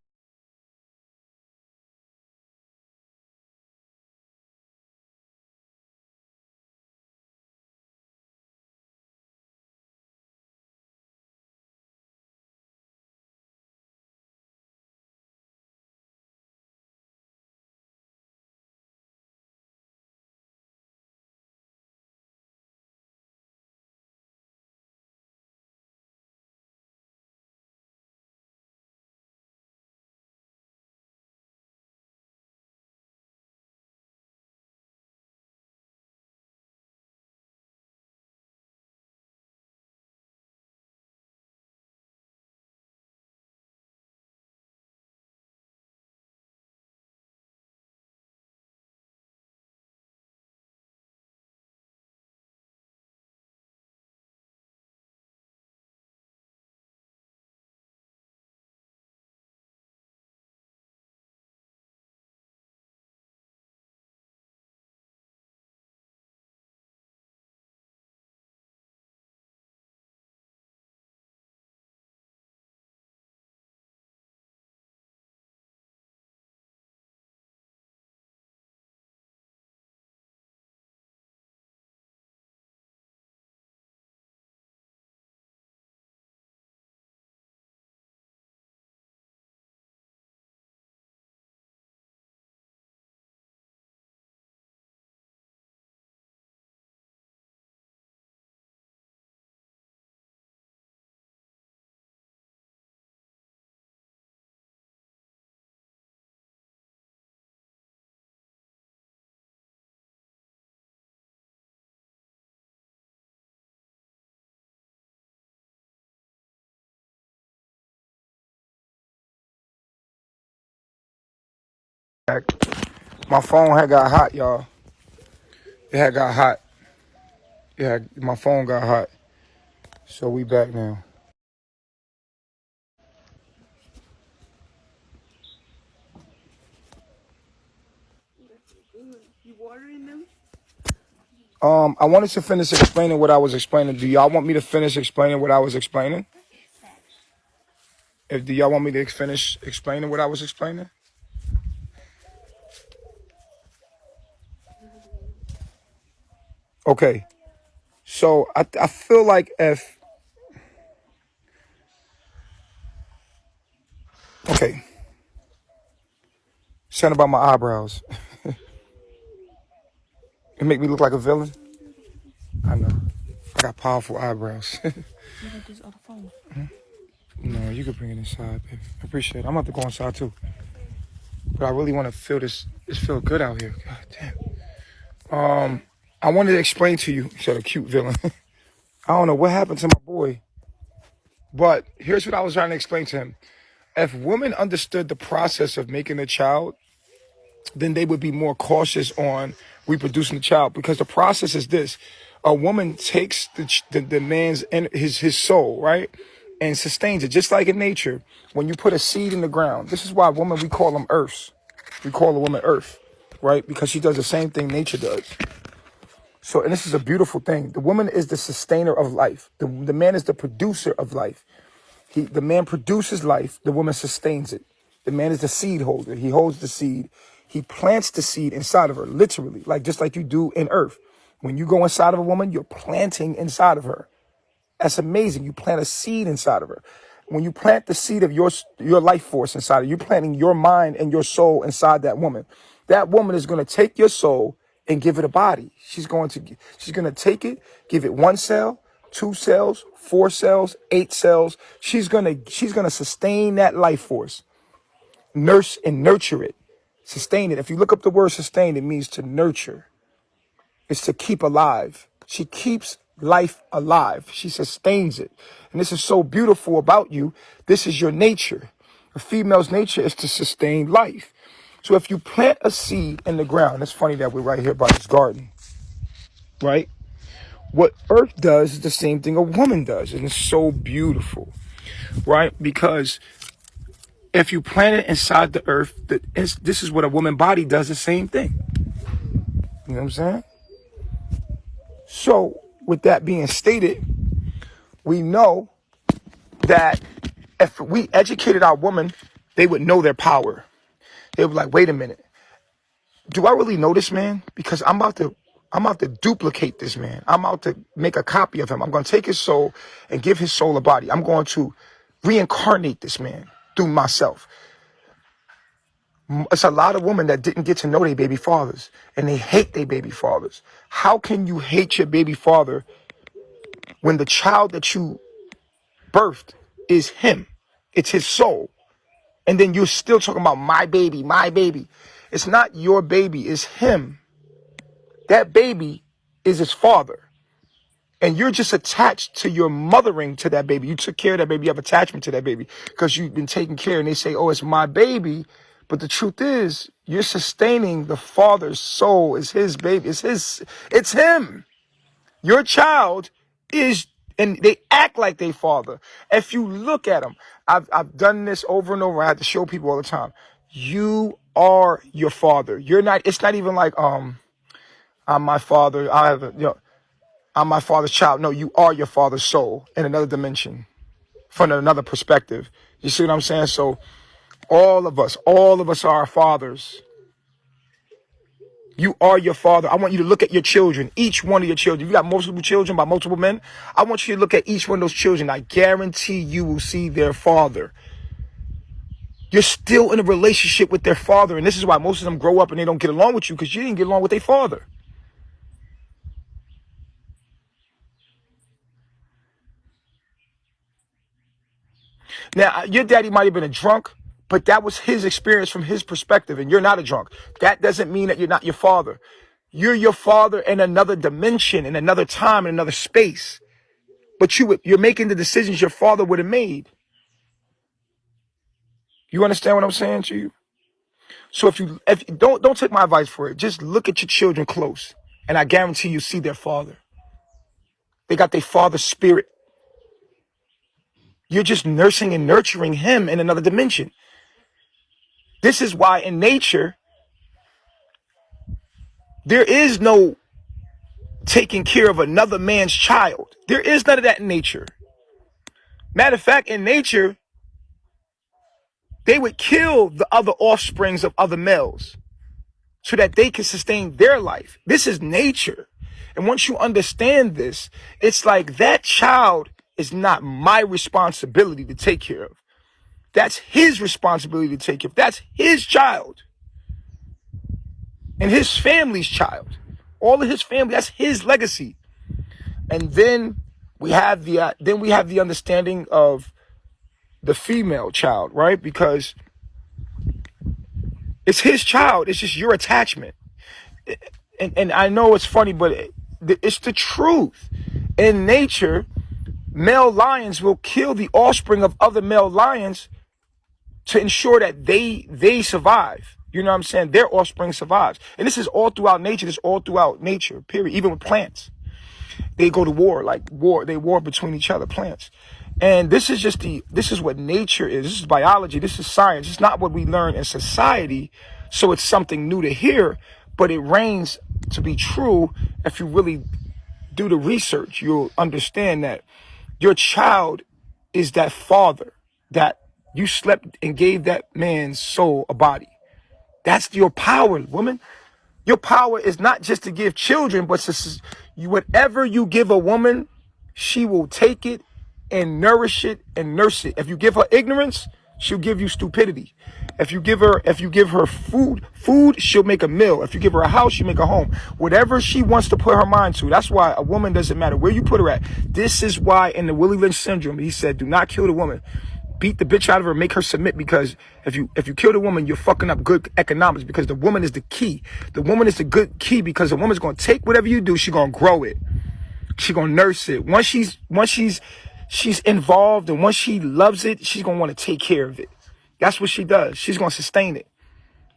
My phone had got hot, y'all. It had got hot. My phone got hot. So we back now. You watering them? I wanted to finish explaining what I was explaining. Do y'all want me to finish explaining what I was explaining? Do y'all want me to finish explaining what I was explaining? Okay. So I feel like okay. Something about my eyebrows. It make me look like a villain. I know. I got powerful eyebrows. No, you could bring it inside, baby. I appreciate it. I'm about to go inside too. But I really want to feel this. It feel good out here. God damn. I wanted to explain to you. You said a cute villain. I don't know what happened to my boy. But here's what I was trying to explain to him. If women understood the process of making a child, then they would be more cautious on reproducing the child, because the process is this: a woman takes the man's his soul, right, and sustains it, just like in nature. When you put a seed in the ground, this is why women, we call them earths. We call a woman earth, right, because she does the same thing nature does. So, and this is a beautiful thing. The woman is the sustainer of life. The man is the producer of life. The man produces life. The woman sustains it. The man is the seed holder. He holds the seed. He plants the seed inside of her, literally, like just like you do in earth. When you go inside of a woman, you're planting inside of her. That's amazing. You plant a seed inside of her. When you plant the seed of your life force inside of you, you're planting your mind and your soul inside that woman. That woman is going to take your soul and give it a body. She's going to take it, give it 1 cell, 2 cells, 4 cells, 8 cells. She's going to sustain that life force, nurse and nurture it, sustain it. If you look up the word sustain, it means to nurture. It's to keep alive. She keeps life alive. She sustains it. And this is so beautiful about you. This is your nature. A female's nature is to sustain life. So if you plant a seed in the ground, it's funny that we're right here by this garden, right? What earth does is the same thing a woman does. And it's so beautiful, right? Because if you plant it inside the earth, this is what a woman body does, the same thing. You know what I'm saying? So with that being stated, we know that if we educated our woman, they would know their power. They would be like, wait a minute. Do I really know this man? Because I'm about to duplicate this man. I'm about to make a copy of him. I'm going to take his soul and give his soul a body. I'm going to reincarnate this man through myself. It's a lot of women that didn't get to know their baby fathers, and they hate their baby fathers. How can you hate your baby father when the child that you birthed is him? It's his soul. And then you're still talking about my baby, my baby. It's not your baby, it's him. That baby is his father. And you're just attached to your mothering to that baby. You took care of that baby. You have attachment to that baby because you've been taking care. And they say, oh, it's my baby. But the truth is, you're sustaining the father's soul. It's his baby. It's him. Your child is, and they act like they father. If you look at them, I've done this over and over. I have to show people all the time. You are your father. You're not, it's not even like, I'm my father. I'm my father's child. No, you are your father's soul in another dimension, from another perspective. You see what I'm saying? So all of us are our fathers. You are your father. I want you to look at your children, each one of your children. If you got multiple children by multiple men, I want you to look at each one of those children. I guarantee you will see their father. You're still in a relationship with their father. And this is why most of them grow up and they don't get along with you, because you didn't get along with their father. Now, your daddy might have been a drunk, but that was his experience from his perspective, and you're not a drunk. That doesn't mean that you're not your father. You're your father in another dimension, in another time, in another space. But you're making the decisions your father would have made. You understand what I'm saying to you? So if you don't take my advice for it, just look at your children close, and I guarantee you see their father. They got their father's spirit. You're just nursing and nurturing him in another dimension. This is why in nature, there is no taking care of another man's child. There is none of that in nature. Matter of fact, in nature, they would kill the other offsprings of other males so that they can sustain their life. This is nature. And once you understand this, it's like that child is not my responsibility to take care of. That's his responsibility to take care of. That's his child. And his family's child. All of his family, that's his legacy. And then we have the understanding of the female child, right? Because it's his child. It's just your attachment. And I know it's funny, but it's the truth. In nature, male lions will kill the offspring of other male lions to ensure that they survive. You know what I'm saying? Their offspring survives. And this is all throughout nature. This is all throughout nature, period. Even with plants. They go to war, they war between each other, plants. And this is what nature is. This is biology. This is science. It's not what we learn in society. So it's something new to hear, but it reigns to be true. If you really do the research, you'll understand that your child is that father that you slept and gave that man's soul a body. That's your power, woman. Your power is not just to give children, but whatever you give a woman she will take it and nourish it and nurse it. If you give her ignorance, she'll give you stupidity. If you give her food, she'll make a meal. If you give her a house, she'll make a home. Whatever she wants to put her mind to. That's why a woman doesn't matter where you put her at. This is why in the Willie Lynch syndrome, he said, do not kill the woman. Beat the bitch out of her, make her submit, because if you kill the woman, you're fucking up good economics, because the woman is the key. The woman is the good key, because the woman's gonna take whatever you do, she's gonna grow it. She's gonna nurse it. Once she's involved and once she loves it, she's gonna want to take care of it. That's what she does. She's gonna sustain it.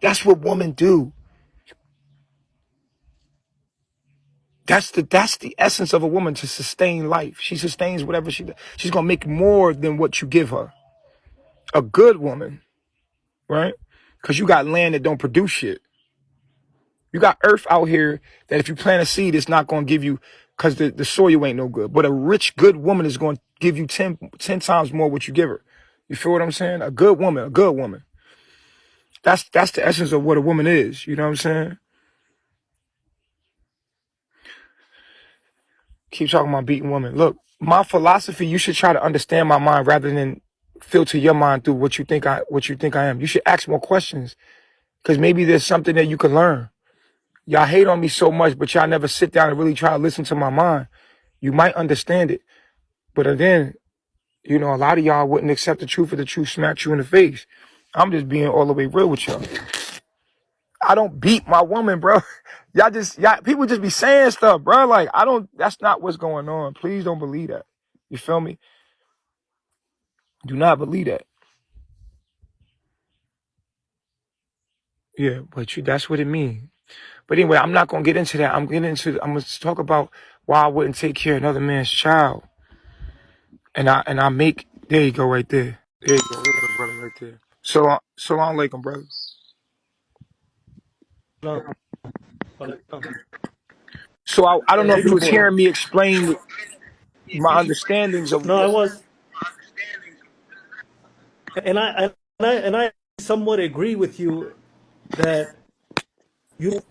That's what women do. That's the essence of a woman, to sustain life. She sustains whatever she does. She's gonna make more than what you give her. A good woman, right? Because you got land that don't produce shit. You got earth out here that if you plant a seed, it's not gonna give you, because the soil ain't no good. But a rich, good woman is gonna give you 10 times more what you give her. You feel what I'm saying? A good woman. That's the essence of what a woman is. You know what I'm saying? Keep talking about beating women. Look, my philosophy, you should try to understand my mind rather than filter your mind through what you think I am. You should ask more questions, because maybe there's something that you can learn. Y'all hate on me so much, but y'all never sit down and really try to listen to my mind. You might understand it. But again, you know, a lot of y'all wouldn't accept the truth, if the truth smacked you in the face. I'm just being all the way real with y'all. I don't beat my woman, bro. People just be saying stuff, bro. Like, that's not what's going on. Please don't believe that. You feel me? Do not believe that. Yeah, but that's what it means. But anyway, I'm not going to get into that. I'm going to talk about why I wouldn't take care of another man's child. And I make, there you go right there. There you go. Look at the brother right there. So Salam alaikum, brother. No. So I don't know if you Nature was boy. hearing me explain my understandings of. No, I was, and I somewhat agree with you that you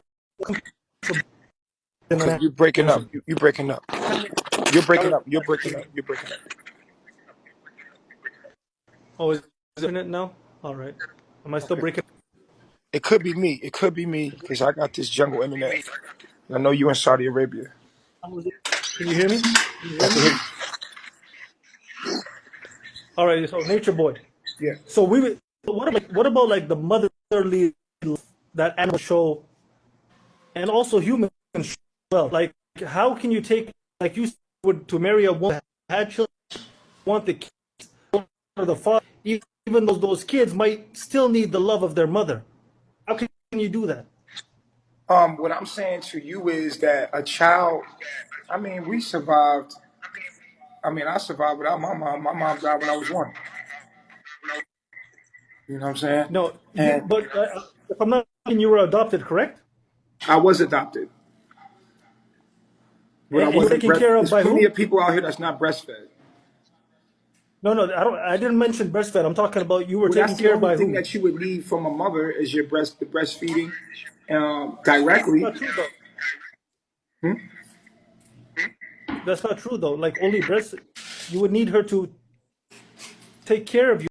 You're breaking up. You're breaking up. You're breaking up. You're breaking up. You're breaking up. Oh, is it now? All right. Am I still breaking? It could be me. It could be me, because I got this jungle internet. I know you in Saudi Arabia. Can you hear me? I can hear you. All right. So, Nature Boy. Yeah. So what about like the motherly love that animals show, and also humans show as well? Like, how can you take, like you would, to marry a woman that had children, want the kids or the father, even though those kids might still need the love of their mother? How can you do that? What I'm saying to you is that a child. I mean, we survived. I mean, I survived without my mom. My mom died when I was 1. You know what I'm saying? No, And but if I'm not mistaken, you were adopted, correct? I was adopted, but I And you're wasn't taken breast. care of There's by plenty who? of people out here that's not breastfed. No, I didn't mention breastfed. I'm talking about you were Well, taken that's the care of only by thing who? that you would need from a mother is the breastfeeding, That's directly. not true though. Hmm? That's not true though. Like only breast, you would need her to take care of you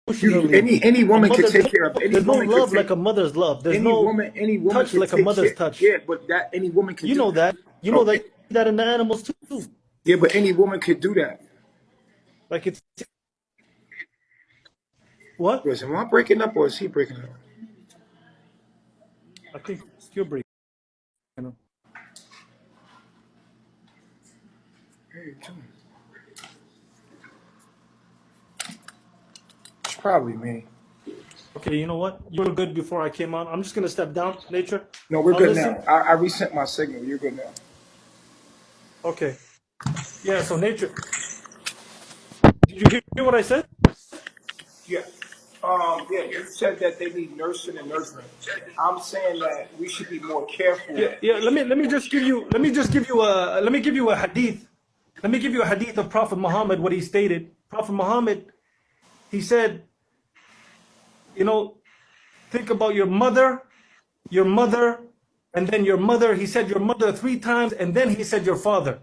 emotionally. Any A woman could mother, take care of. Any there's no woman could love take. like a mother's love. There's Any no woman. Any woman touch could like a take mother's care. touch. Yeah, but that any woman could You do know that. that. You know So that that in the animals too. yeah, but any woman could do that. Like it's what? Listen, am I breaking up or is he breaking up? I think you're breaking. Hey, Jim. It's probably me. Okay, you know what? You were good before I came on. I'm just gonna step down, Nature. No, we're I'll good listen. now. I resent my signal. You're good now. Okay. Yeah. So Nature, did you hear what I said? Yeah. Yeah, you said that they need nursing and nurturing. I'm saying that we should be more careful. Yeah. Let me just give you a hadith. Let me give you a hadith of Prophet Muhammad. What he stated. Prophet Muhammad, he said, you know, think about your mother, and then your mother. He said your mother 3 times, and then he said your father.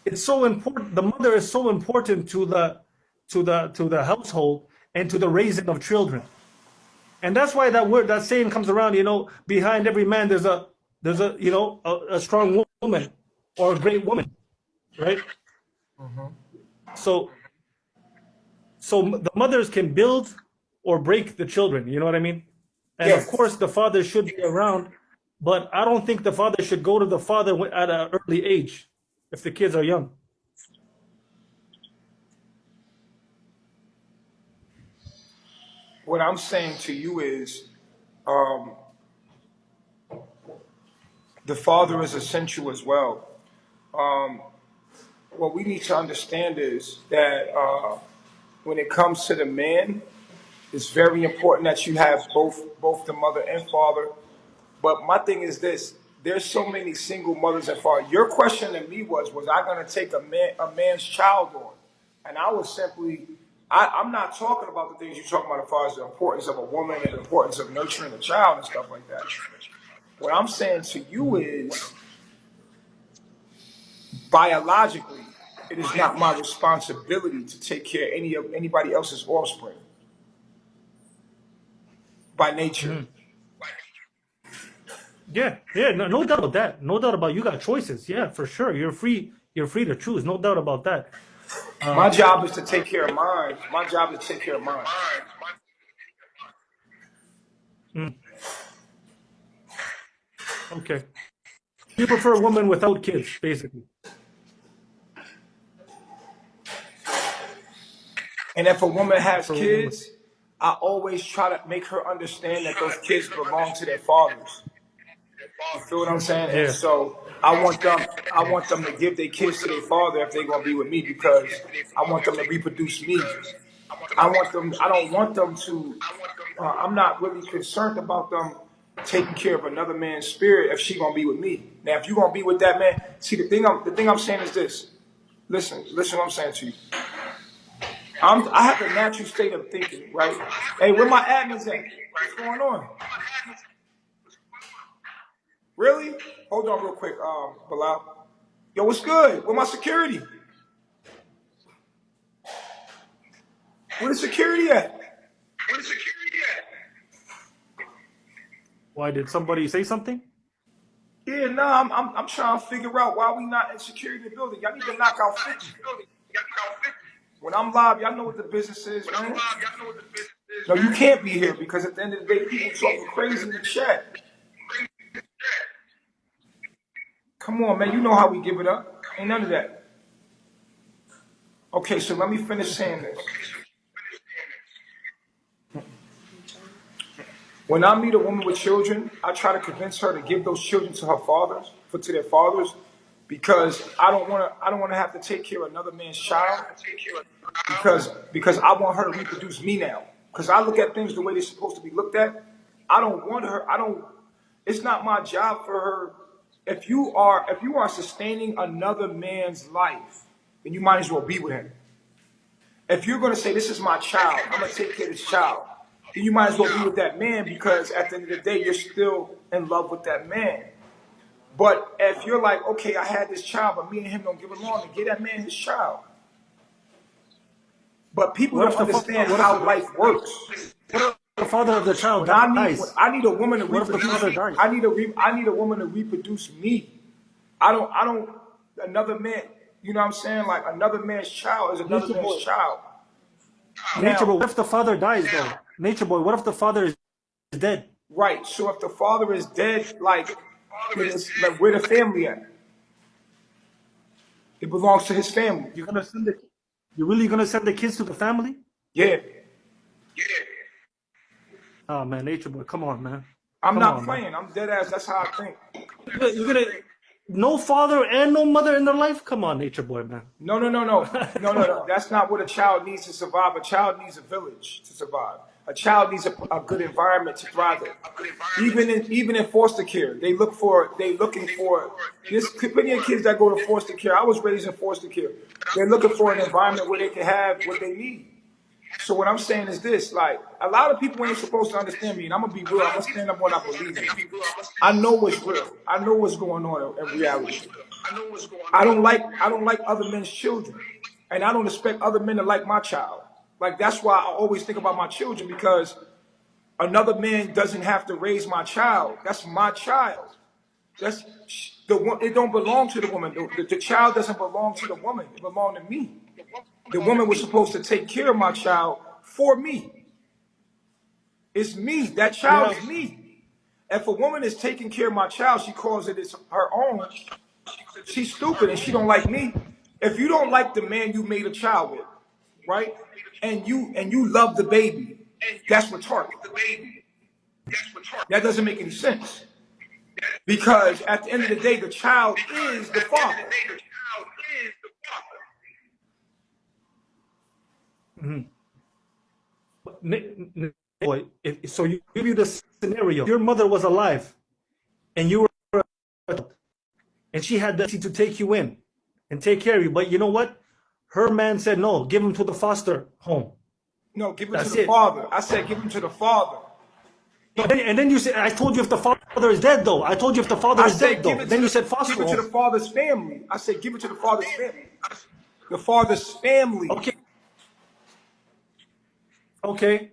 It's so important. The mother is so important to the household and to the raising of children. And that's why that saying comes around, behind every man there's a a strong woman or a great woman, right? So the mothers can build or break the children, you know what I mean? And Yes. of course the father should be around, but I don't think the father should go to the father at an early age if the kids are young. What I'm saying to you is, the father is essential as well. What we need to understand is that when it comes to the man, it's very important that you have both the mother and father. But my thing is this: there's so many single mothers and fathers. Your question to me was I going to take a man's child on? And I was simply, I'm not talking about the things you're talking about as far as the importance of a woman and the importance of nurturing a child and stuff like that. What I'm saying to you is, biologically, it is not my responsibility to take care of anybody else's offspring. By nature. Yeah, no doubt about that. No doubt about you got choices. Yeah, for sure. You're free to choose. No doubt about that. My job is to take care of mine. My job is to take care of mine. Okay. You prefer a woman without kids, basically. And if a woman has kids, I always try to make her understand that those kids belong to their fathers. You feel what I'm saying? Yeah. And so I want them to give their kids to their father if they're gonna be with me, because I want them to reproduce me. I don't want them to. I'm not really concerned about them taking care of another man's spirit if she gonna be with me. Now, if you gonna be with that man, see the thing I'm saying is this. Listen what I'm saying to you. I have a natural state of thinking, right? Hey, where my admins at? What's going on? Really? Hold on real quick, Bilal. Yo, what's good? Where my security? Where the security at? Why did somebody say something? Yeah, nah, I'm trying to figure out why we not in security in the building. Y'all need to knock out 50. When I'm live, y'all know what the business is, man. No, you can't be here because at the end of the day, people talking crazy in the chat. Come on, man. You know how we give it up. Ain't none of that. Okay, so let me finish saying this. When I meet a woman with children, I try to convince her to give those children to their fathers, because I don't want to have to take care of another man's child, because I want her to reproduce me now. Because I look at things the way they're supposed to be looked at. I don't want her. It's not my job for her. If you are sustaining another man's life, then you might as well be with him. If you're going to say, this is my child, I'm going to take care of this child, then you might as well be with that man, because at the end of the day, you're still in love with that man. But if you're like, okay, I had this child, but me and him don't get along, then get that man his child. But people don't understand how life works. What if the father of the child dies? I need a woman to What if the father reproduce. dies? I need a woman to reproduce me. I don't. Another man. You know what I'm saying? Like, another man's child is another man's child. Nature Boy, what if the father dies though? Nature Boy, what if the father is dead? Right. So if the father is dead, like where the family at? It belongs to his family. You're really gonna send the kids to the family? Yeah. Oh man, Nature Boy, come on, man. I'm Come not on, playing. I'm dead ass. That's how I think. You're gonna no father and no mother in their life? Come on, Nature Boy, man. No. That's not what a child needs to survive. A child needs a village to survive. A child needs a good environment to thrive in. Even in foster care, they looking for. There's plenty of kids that go to foster care. I was raised in foster care. They're looking for an environment where they can have what they need. So what I'm saying is this, like, a lot of people ain't supposed to understand me, and I'm gonna be real. I'm gonna stand up what I believe in. I know what's real. I know what's going on in reality. I don't like other men's children, and I don't expect other men to like my child. Like, that's why I always think about my children, because another man doesn't have to raise my child. That's my child. That's the one. It don't belong to the woman. The child doesn't belong to the woman. It belongs to me. The woman was supposed to take care of my child for me. It's me. That child is me. If a woman is taking care of my child, she calls it it's her own. She's stupid and she don't like me. If you don't like the man you made a child with, right? And you love the baby, that's retarded. That doesn't make any sense. Because at the end of the day, the child is the father. Boy, so you give you the scenario. Your mother was alive, and you were, and she had the ability to take you in and take care of you. But you know what? Her man said no. Give him to the foster home. No, give it That's to the it. father. I said give him to the father. No, and then you said, I told you if the father is dead, though. I told you if the father I is said dead, give though. it Then to you the, said foster give it to the home. father's family. I said give it to the father's family. The father's family. Okay. Okay.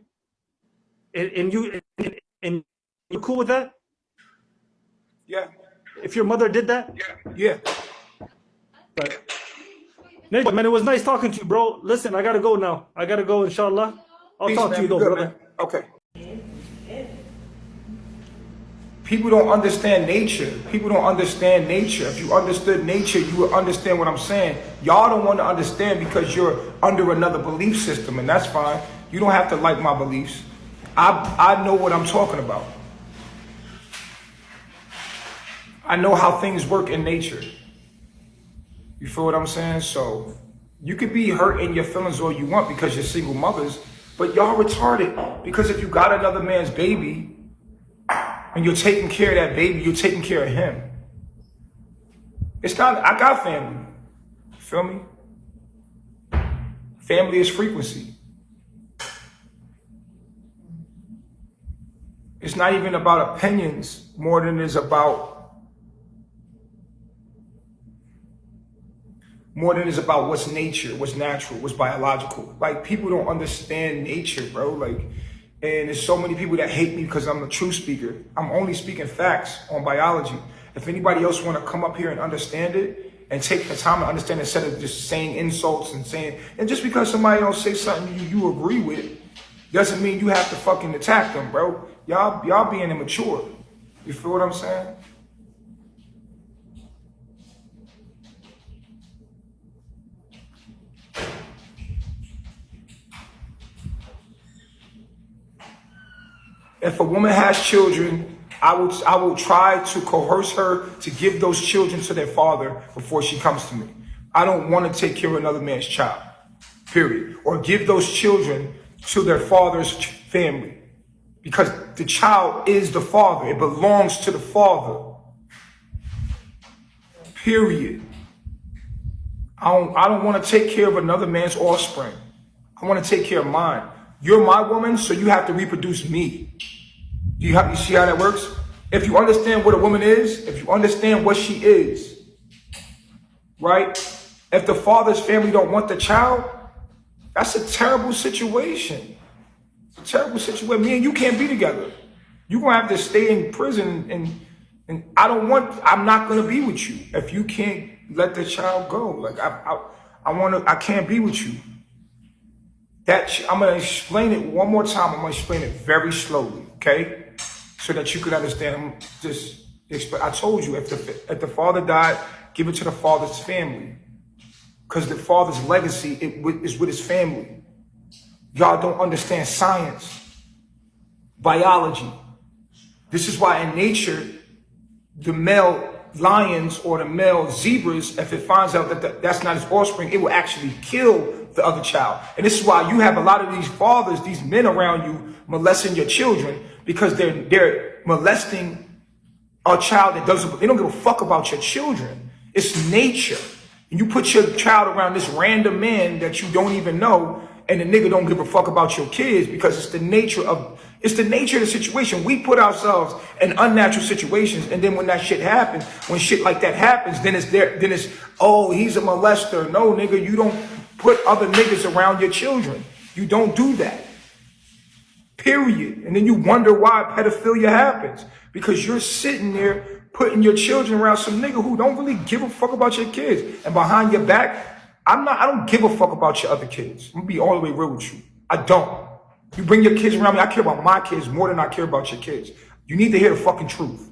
And you cool with that? Yeah. If your mother did that? Yeah. Right. Man, it was nice talking to you, bro. Listen, I gotta go now. I gotta go, inshallah. I'll Peace, talk man. to you, You though, good, brother. man. Okay. People don't understand nature. People don't understand nature. If you understood nature, you would understand what I'm saying. Y'all don't want to understand because you're under another belief system, and that's fine. You don't have to like my beliefs. I know what I'm talking about. I know how things work in nature. You feel what I'm saying? So you could be hurt in your feelings all you want because you're single mothers, but y'all retarded. Because if you got another man's baby and you're taking care of that baby, you're taking care of him. It's not, I got family. You feel me? Family is frequency. It's not even about opinions more than it's about what's nature, what's natural, what's biological. Like, people don't understand nature, bro. Like, and there's so many people that hate me because I'm a true speaker. I'm only speaking facts on biology. If anybody else want to come up here and understand it and take the time to understand it instead of just saying insults and saying, and just because somebody else say something you agree with, doesn't mean you have to fucking attack them, bro. Y'all being immature. You feel what I'm saying? If a woman has children, I will try to coerce her to give those children to their father before she comes to me. I don't want to take care of another man's child, period. Or give those children to their father's family. Because the child is the father. It belongs to the father. Period. I don't want to take care of another man's offspring. I want to take care of mine. You're my woman, so you have to reproduce me. You see how that works? If you understand what a woman is, if you understand what she is, right? If the father's family don't want the child, that's a terrible situation. It's a terrible situation. Me and you can't be together. You're going to have to stay in prison, and I'm not going to be with you if you can't let the child go. Like, I can't be with you. I'm going to explain it one more time. I'm going to explain it very slowly, okay? So that you can understand. I told you, if the father died, give it to the father's family. Because the father's legacy is with his family. Y'all don't understand science, biology. This is why in nature, the male lions or the male zebras, if it finds out that that's not his offspring, it will actually kill the other child. And this is why you have a lot of these fathers, these men around you molesting your children, because they're molesting a child they don't give a fuck about your children. It's nature. And you put your child around this random man that you don't even know, and the nigga don't give a fuck about your kids because it's the nature of the situation. We put ourselves in unnatural situations, and then when that shit happens, when shit like that happens, then it's oh, he's a molester. No, nigga, you don't put other niggas around your children. You don't do that. Period. And then you wonder why pedophilia happens. Because you're sitting there putting your children around some nigga who don't really give a fuck about your kids. And behind your back, I don't give a fuck about your other kids. I'm gonna be all the way real with you. I don't. You bring your kids around me, I care about my kids more than I care about your kids. You need to hear the fucking truth.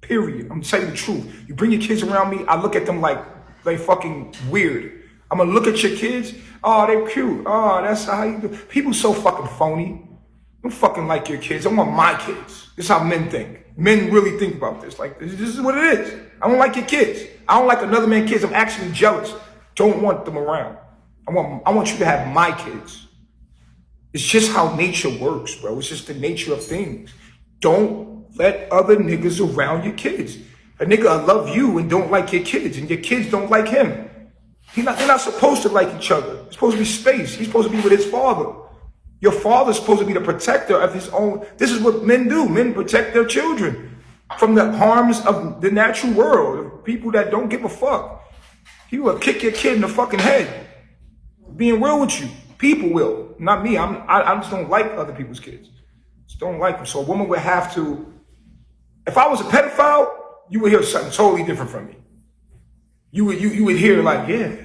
Period. I'm telling you the truth. You bring your kids around me, I look at them like they fucking weird. I'm gonna look at your kids, oh, they're cute. Oh, that's how you do. People so fucking phony. I don't fucking like your kids. I want my kids. This is how men think. Men really think about this. Like, this is what it is. I don't like your kids. I don't like another man's kids. I'm actually jealous. Don't want them around. I want you to have my kids. It's just how nature works, bro. It's just the nature of things. Don't let other niggas around your kids. A nigga love you and don't like your kids, and your kids don't like him. They're not supposed to like each other. It's supposed to be space. He's supposed to be with his father. Your father's supposed to be the protector of his own. This is what men do. Men protect their children from the harms of the natural world. People that don't give a fuck. He will kick your kid in the fucking head. Being real with you. People will. Not me. I just don't like other people's kids. Just don't like them. So a woman would have to, if I was a pedophile, you would hear something totally different from me. You would hear like, yeah,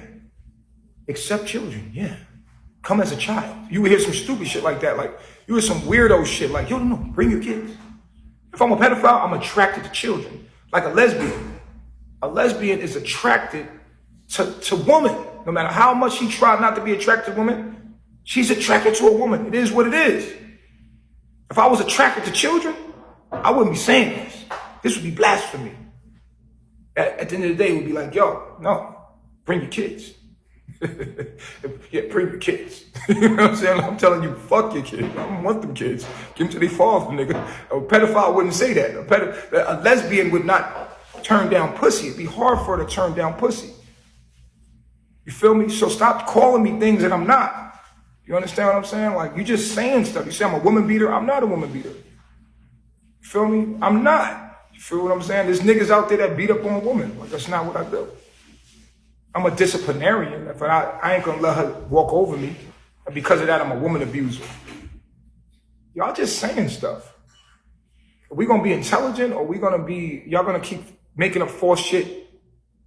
accept children, yeah. Come as a child. You would hear some stupid shit like that. Like, you hear some weirdo shit like, yo, no, bring your kids. If I'm a pedophile, I'm attracted to children. Like a lesbian. A lesbian is attracted to women. No matter how much she tried not to be attracted to women, she's attracted to a woman. It is what it is. If I was attracted to children, I wouldn't be saying this. This would be blasphemy. At the end of the day, it would be like, yo, no, bring your kids. Yeah, bring your kids. You know what I'm saying? I'm telling you, fuck your kids. I don't want them kids. Give them to their father, nigga. A pedophile wouldn't say that. A lesbian would not turn down pussy. It'd be hard for her to turn down pussy. You feel me? So stop calling me things that I'm not. You understand what I'm saying? Like, you just saying stuff. You say I'm a woman beater. I'm not a woman beater. You feel me? I'm not. You feel what I'm saying? There's niggas out there that beat up on a woman. Like, that's not what I do. I'm a disciplinarian, but I ain't gonna let her walk over me. And because of that, I'm a woman abuser. Y'all just saying stuff. Are we gonna be intelligent, or y'all gonna keep making up false shit?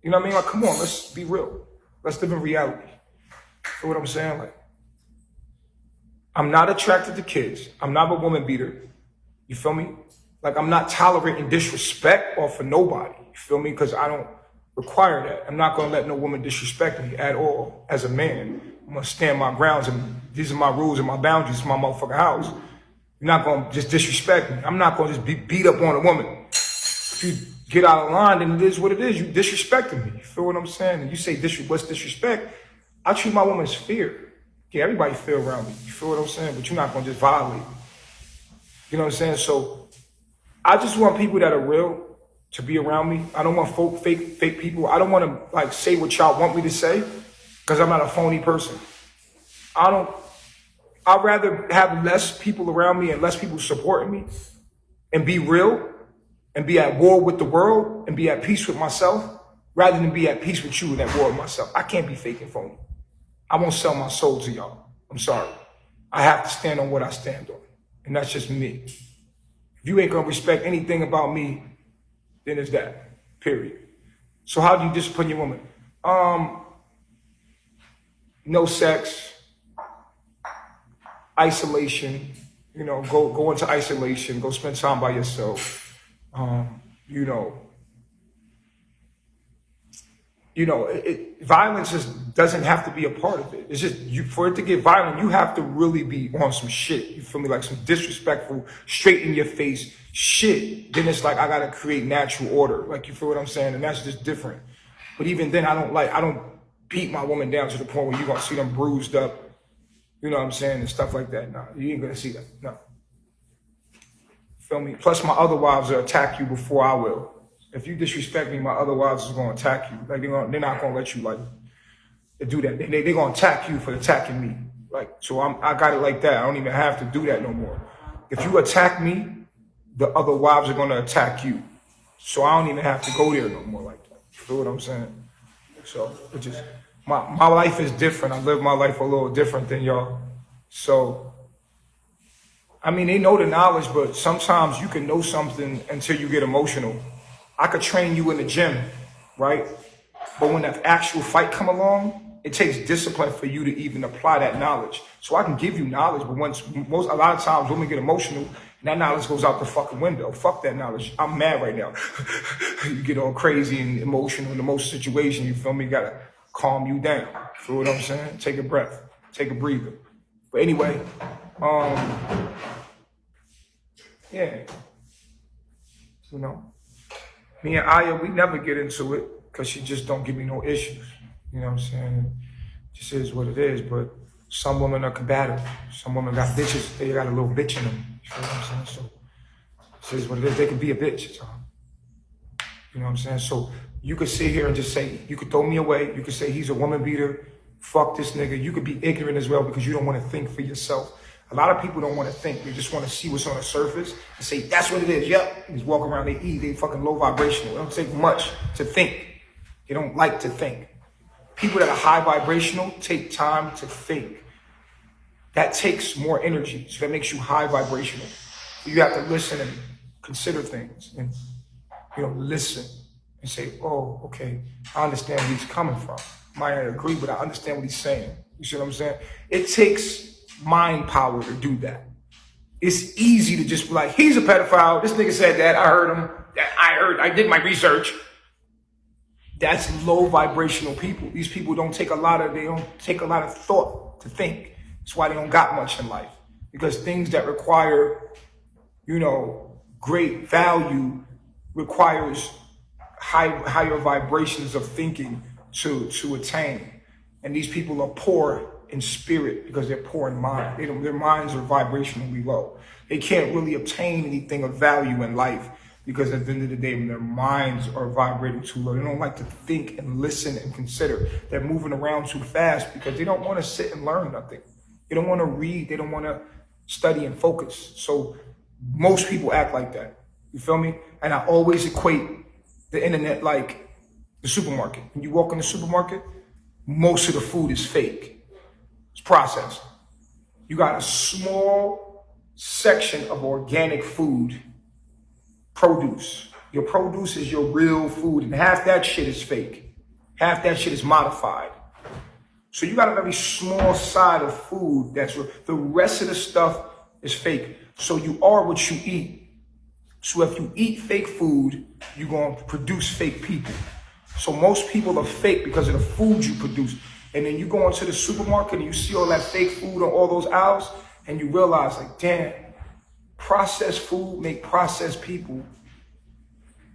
You know what I mean? Like, come on, let's be real. Let's live in reality. You know what I'm saying? Like, I'm not attracted to kids. I'm not a woman beater. You feel me? Like, I'm not tolerating disrespect or for nobody. You feel me? Because I don't require that. I'm not going to let no woman disrespect me at all as a man. I'm going to stand my grounds, and these are my rules and my boundaries. It's my motherfucking house. You're not going to just disrespect me. I'm not going to just be beat up on a woman. If you get out of line, then it is what it is. You disrespecting me. You feel what I'm saying? And you say, what's disrespect? I treat my woman as fear. Yeah, everybody feel around me. You feel what I'm saying? But you're not going to just violate me. You know what I'm saying? So I just want people that are real to be around me. I don't want fake people. I don't want to like say what y'all want me to say, because I'm not a phony person. I'd rather have less people around me and less people supporting me and be real and be at war with the world and be at peace with myself, rather than be at peace with you and at war with myself. I can't be fake and phony. I won't sell my soul to y'all. I'm sorry. I have to stand on what I stand on. And that's just me. If you ain't gonna respect anything about me, then it's that, period. So how do you discipline your woman? No sex, isolation, you know, go into isolation, go spend time by yourself. Violence just doesn't have to be a part of it. It's just, for it to get violent, you have to really be on some shit. You feel me? Like some disrespectful, straight in your face shit. Then it's like, I gotta create natural order. Like, you feel what I'm saying? And that's just different. But even then, I don't beat my woman down to the point where you're gonna see them bruised up. You know what I'm saying? And stuff like that. No, you ain't gonna see that. No. Feel me? Plus, my other wives will attack you before I will. If you disrespect me, my other wives is gonna attack you. Like, they're not gonna let you like do that. They're gonna attack you for attacking me. Like, so I got it like that. I don't even have to do that no more. If you attack me, the other wives are gonna attack you. So I don't even have to go there no more like that. You feel what I'm saying? So it just my life is different. I live my life a little different than y'all. So I mean, they know the knowledge, but sometimes you can know something until you get emotional. I could train you in the gym, right? But when the actual fight come along, it takes discipline for you to even apply that knowledge. So I can give you knowledge, but a lot of times women get emotional, and that knowledge goes out the fucking window. Fuck that knowledge. I'm mad right now. You get all crazy and emotional in the most situation. You feel me? You gotta calm you down. Feel what I'm saying? Take a breath. Take a breather. But anyway, yeah, you know, me and Aya, we never get into it because she just don't give me no issues. You know what I'm saying? It just is what it is. But some women are combative. Some women got bitches. They got a little bitch in them. You know what I'm saying? So this is what it is. They can be a bitch. So, you know what I'm saying? So you could sit here and just say, you could throw me away. You could say he's a woman beater. Fuck this nigga. You could be ignorant as well because you don't want to think for yourself. A lot of people don't want to think. They just want to see what's on the surface and say, that's what it is. Yep. They just walk around, they eat, they fucking low vibrational. It don't take much to think. They don't like to think. People that are high vibrational take time to think. That takes more energy. So that makes you high vibrational. You have to listen and consider things and, you know, listen and say, oh, okay, I understand where he's coming from. Might not agree, but I understand what he's saying. You see what I'm saying? It takes mind power to do that. It's easy to just be like, he's a pedophile. This nigga said that. I heard him. I did my research. That's low vibrational people. These people don't take a lot of thought to think. That's why they don't got much in life. Because things that require, you know, great value requires higher vibrations of thinking to attain. And these people are poor in spirit because they're poor in mind. Their minds are vibrationally low. They can't really obtain anything of value in life because at the end of the day, when their minds are vibrating too low, they don't like to think and listen and consider. They're moving around too fast because they don't want to sit and learn nothing. They don't want to read. They don't want to study and focus. So most people act like that. You feel me? And I always equate the internet like the supermarket. When you walk in the supermarket, most of the food is fake. It's processed. You got a small section of organic food, produce. Your produce is your real food, and half that shit is fake. Half that shit is modified. So you got a very small side of food that's real. The rest of the stuff is fake. So you are what you eat. So if you eat fake food, you're going to produce fake people. So most people are fake because of the food you produce. And then you go into the supermarket and you see all that fake food on all those aisles and you realize like, damn, processed food make processed people.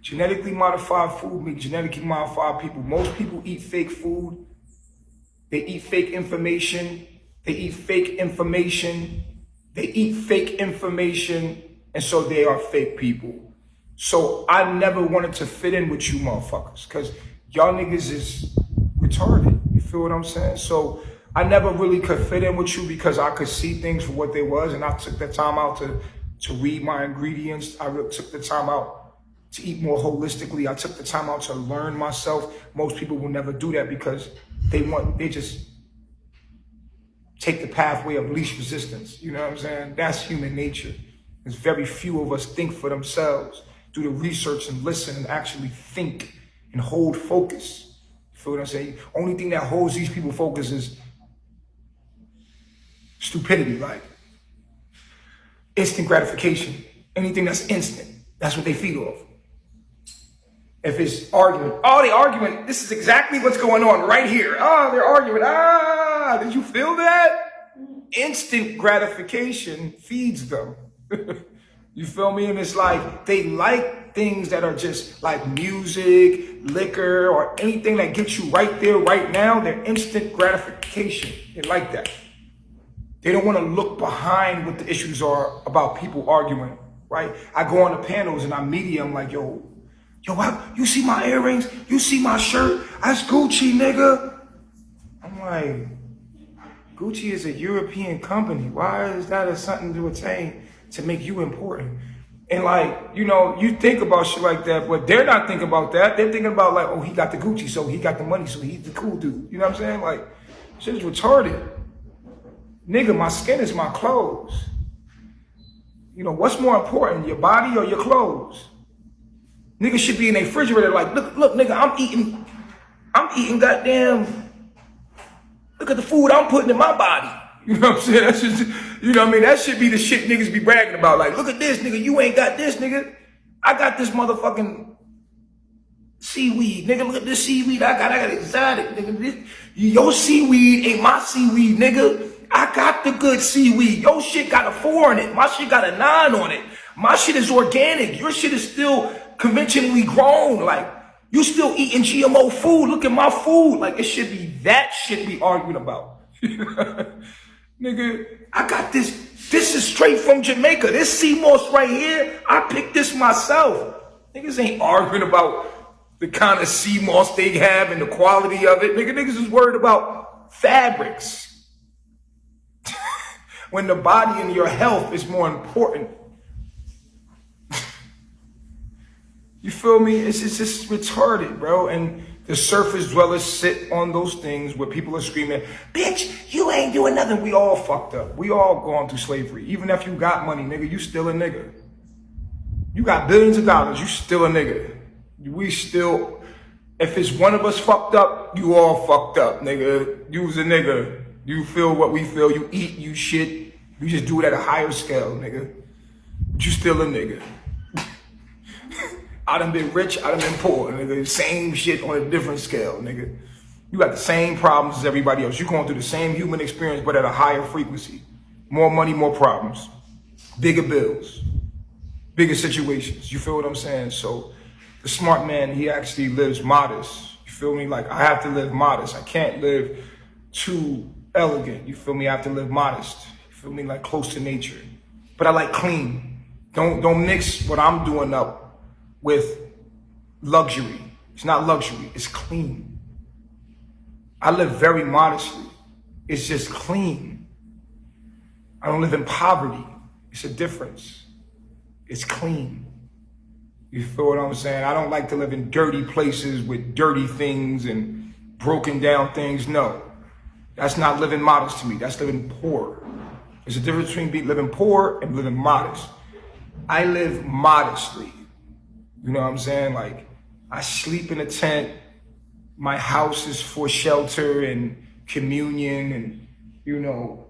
Genetically modified food make genetically modified people. Most people eat fake food. They eat fake information. They eat fake information. They eat fake information. And so they are fake people. So I never wanted to fit in with you motherfuckers because y'all niggas is retarded. You feel what I'm saying? So I never really could fit in with you because I could see things for what they was, and I took the time out to read my ingredients. I really took the time out to eat more holistically. I took the time out to learn myself. Most people will never do that because they just take the pathway of least resistance. You know what I'm saying? That's human nature. There's very few of us think for themselves, do the research and listen and actually think and hold focus. You feel what I'm saying? Only thing that holds these people focused is stupidity, like instant gratification. Anything that's instant, that's what they feed off. If it's argument, oh, they arguing, this is exactly what's going on right here. Oh, they're arguing. Did you feel that? Instant gratification feeds them. You feel me? And it's like they like things that are just like music, liquor, or anything that gets you right there, right now. They're instant gratification. They like that. They don't want to look behind what the issues are about people arguing, right? I go on the panels and I media. I'm like, yo, you see my earrings? You see my shirt? That's Gucci, nigga. I'm like, Gucci is a European company. Why is that something to attain to make you important? And like, you know, you think about shit like that, but they're not thinking about that. They're thinking about like, oh, he got the Gucci, so he got the money, so he's the cool dude. You know what I'm saying? Like, shit is retarded. Nigga, my skin is my clothes. You know, what's more important, your body or your clothes? Niggas should be in a refrigerator like, look, nigga, I'm eating goddamn, look at the food I'm putting in my body. You know what I'm saying? That's just, you know what I mean? That should be the shit niggas be bragging about. Like, look at this, nigga, you ain't got this, nigga. I got this motherfucking seaweed. Nigga, look at this seaweed I got exotic, nigga. Your seaweed ain't my seaweed, nigga. I got the good seaweed. Your shit got a 4 on it. My shit got a 9 on it. My shit is organic. Your shit is still conventionally grown. Like, you still eating GMO food. Look at my food. Like, it should be that shit we arguing about. Nigga, I got this. This is straight from Jamaica. This sea moss right here, I picked this myself. Niggas ain't arguing about the kind of sea moss they have and the quality of it. Niggas is worried about fabrics. When the body and your health is more important. You feel me? It's just retarded, bro. And the surface dwellers sit on those things where people are screaming, bitch, you ain't doing nothing. We all fucked up. We all gone through slavery. Even if you got money, nigga, you still a nigga. You got billions of dollars, you still a nigga. We still, if it's one of us fucked up, you all fucked up, nigga. You was a nigga. You feel what we feel. You eat, you shit. You just do it at a higher scale, nigga. But you still a nigga. I done been rich, I done been poor, nigga. Same shit on a different scale, nigga. You got the same problems as everybody else. You going through the same human experience, but at a higher frequency. More money, more problems. Bigger bills. Bigger situations. You feel what I'm saying? So the smart man, he actually lives modest. You feel me? Like, I have to live modest. I can't live too elegant. You feel me? I have to live modest. You feel me? Like, close to nature. But I like clean. Don't mix what I'm doing up with luxury. It's not luxury, it's clean. I live very modestly. It's just clean. I don't live in poverty. It's a difference. It's clean. You feel what I'm saying? I don't like to live in dirty places with dirty things and broken down things. No, that's not living modest to me. That's living poor. There's a difference between living poor and living modest. I live modestly. You know what I'm saying? Like, I sleep in a tent. My house is for shelter and communion and, you know,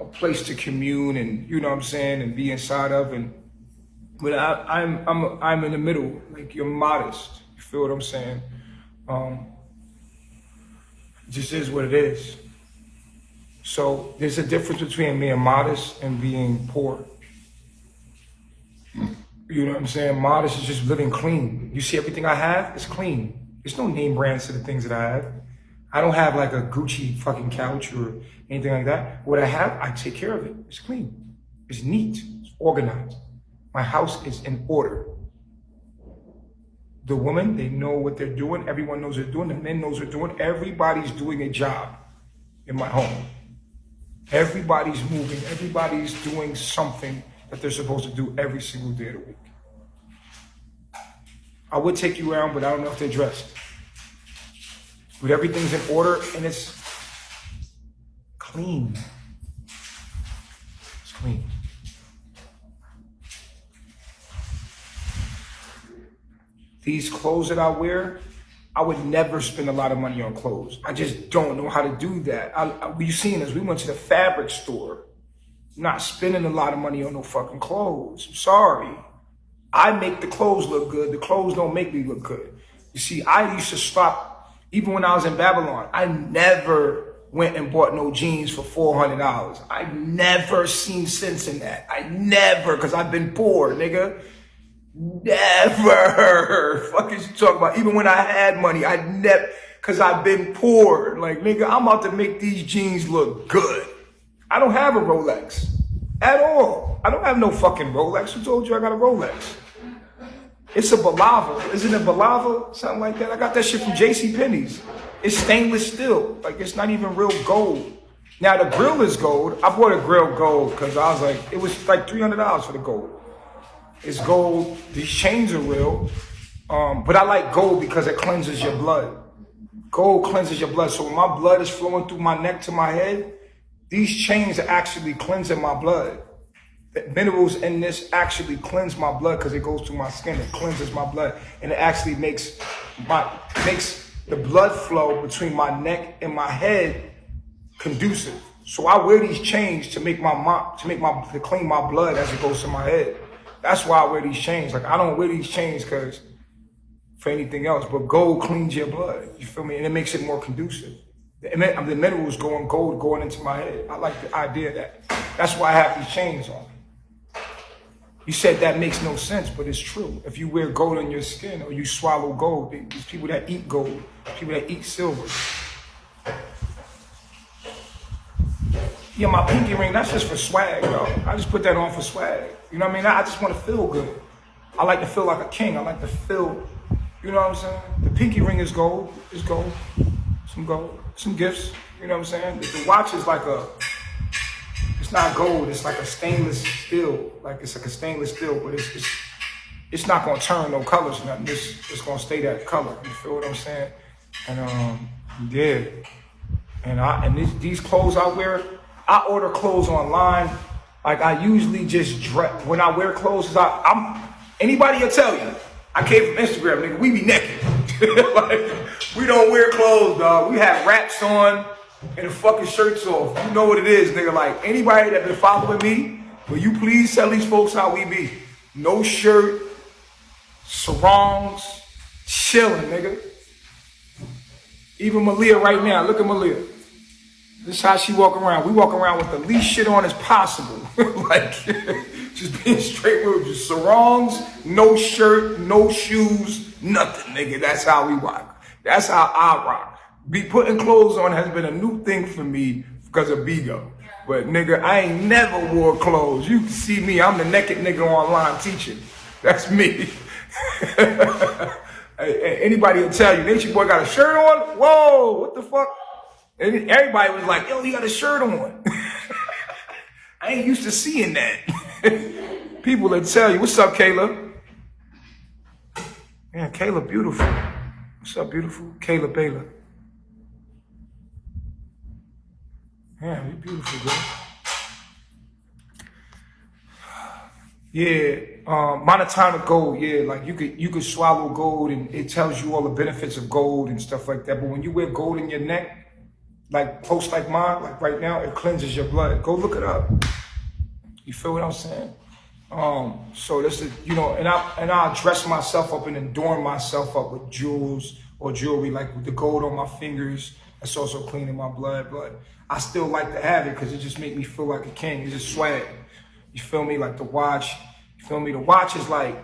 a place to commune and, you know what I'm saying, and be inside of. And but I'm in the middle. Like, you're modest. You feel what I'm saying? It just is what it is. So there's a difference between being modest and being poor. You know what I'm saying? Modest is just living clean. You see everything I have? It's clean. There's no name brands to the things that I have. I don't have like a Gucci fucking couch or anything like that. What I have, I take care of it. It's clean. It's neat. It's organized. My house is in order. The women, they know what they're doing. Everyone knows what they're doing. The men knows what they're doing. Everybody's doing a job in my home. Everybody's moving. Everybody's doing something that they're supposed to do every single day of the week. I would take you around, but I don't know if they're dressed. But everything's in order and it's clean. It's clean. These clothes that I wear, I would never spend a lot of money on clothes. I just don't know how to do that. We've seen this. We went to the fabric store. Not spending a lot of money on no fucking clothes. I'm sorry. I make the clothes look good. The clothes don't make me look good. You see, I used to stop, even when I was in Babylon, I never went and bought no jeans for $400. I never seen sense in that. I never, because I've been poor, nigga. Never. Fuck is you talking about? Even when I had money, I never, because I've been poor. Like, nigga, I'm about to make these jeans look good. I don't have a Rolex at all. I don't have no fucking Rolex. Who told you I got a Rolex? It's a Balava. Isn't it Balava? Something like that. I got that shit from JCPenney's. It's stainless steel. Like, it's not even real gold. Now the grill is gold. I bought a grill gold because I was like, it was like $300 for the gold. It's gold. These chains are real. But I like gold because it cleanses your blood. Gold cleanses your blood. So when my blood is flowing through my neck to my head, these chains are actually cleansing my blood. The minerals in this actually cleanse my blood because it goes through my skin. It cleanses my blood. And it actually makes the blood flow between my neck and my head conducive. So I wear these chains to to clean my blood as it goes to my head. That's why I wear these chains. Like I don't wear these chains for anything else, but gold cleans your blood. You feel me? And it makes it more conducive. The minerals gold going into my head. I like the idea of that. That's why I have these chains on. You said that makes no sense, but it's true. If you wear gold on your skin or you swallow gold, there's people that eat gold, people that eat silver. Yeah, my pinky ring, that's just for swag, yo. I just put that on for swag. You know what I mean? I just want to feel good. I like to feel like a king. I like to feel, you know what I'm saying? The pinky ring is gold. It's gold. Some gold. Some gifts. You know what I'm saying? The watch is like it's not gold. It's like a stainless steel. Like it's like a stainless steel, but it's not going to turn no colors or nothing. It's going to stay that color. You feel what I'm saying? And, yeah. And these clothes I wear, I order clothes online. Like I usually just dress. When I wear clothes, anybody will tell you. I came from Instagram, nigga. We be naked. Like, we don't wear clothes, dog. We have wraps on and the fucking shirts off. You know what it is, nigga. Like anybody that been following me, will you please tell these folks how we be? No shirt, sarongs, chilling, nigga. Even Malia right now. Look at Malia. This is how she walk around. We walk around with the least shit on as possible. Like, just being straight with just sarongs, no shirt, no shoes, nothing, nigga. That's how we rock. That's how I rock. Be putting clothes on has been a new thing for me because of Bigo. But, nigga, I ain't never wore clothes. You can see me. I'm the naked nigga online teaching. That's me. Anybody will tell you, Nature Boy got a shirt on? Whoa, what the fuck? And everybody was like, yo, he got a shirt on. I ain't used to seeing that. People will tell you, what's up, Kayla? Man, Kayla beautiful. What's up, beautiful? Kayla Baylor. Yeah, you beautiful, girl. Yeah, monotonic gold, yeah, like you could swallow gold and it tells you all the benefits of gold and stuff like that. But when you wear gold in your neck, like posts like mine, like right now, it cleanses your blood. Go look it up. You feel what I'm saying? So this is, you know, and I'll dress myself up and adorn myself up with jewels or jewelry, like with the gold on my fingers. That's also cleaning my blood. But I still like to have it because it just makes me feel like a king. It's just swag. You feel me? Like the watch. You feel me? The watch is like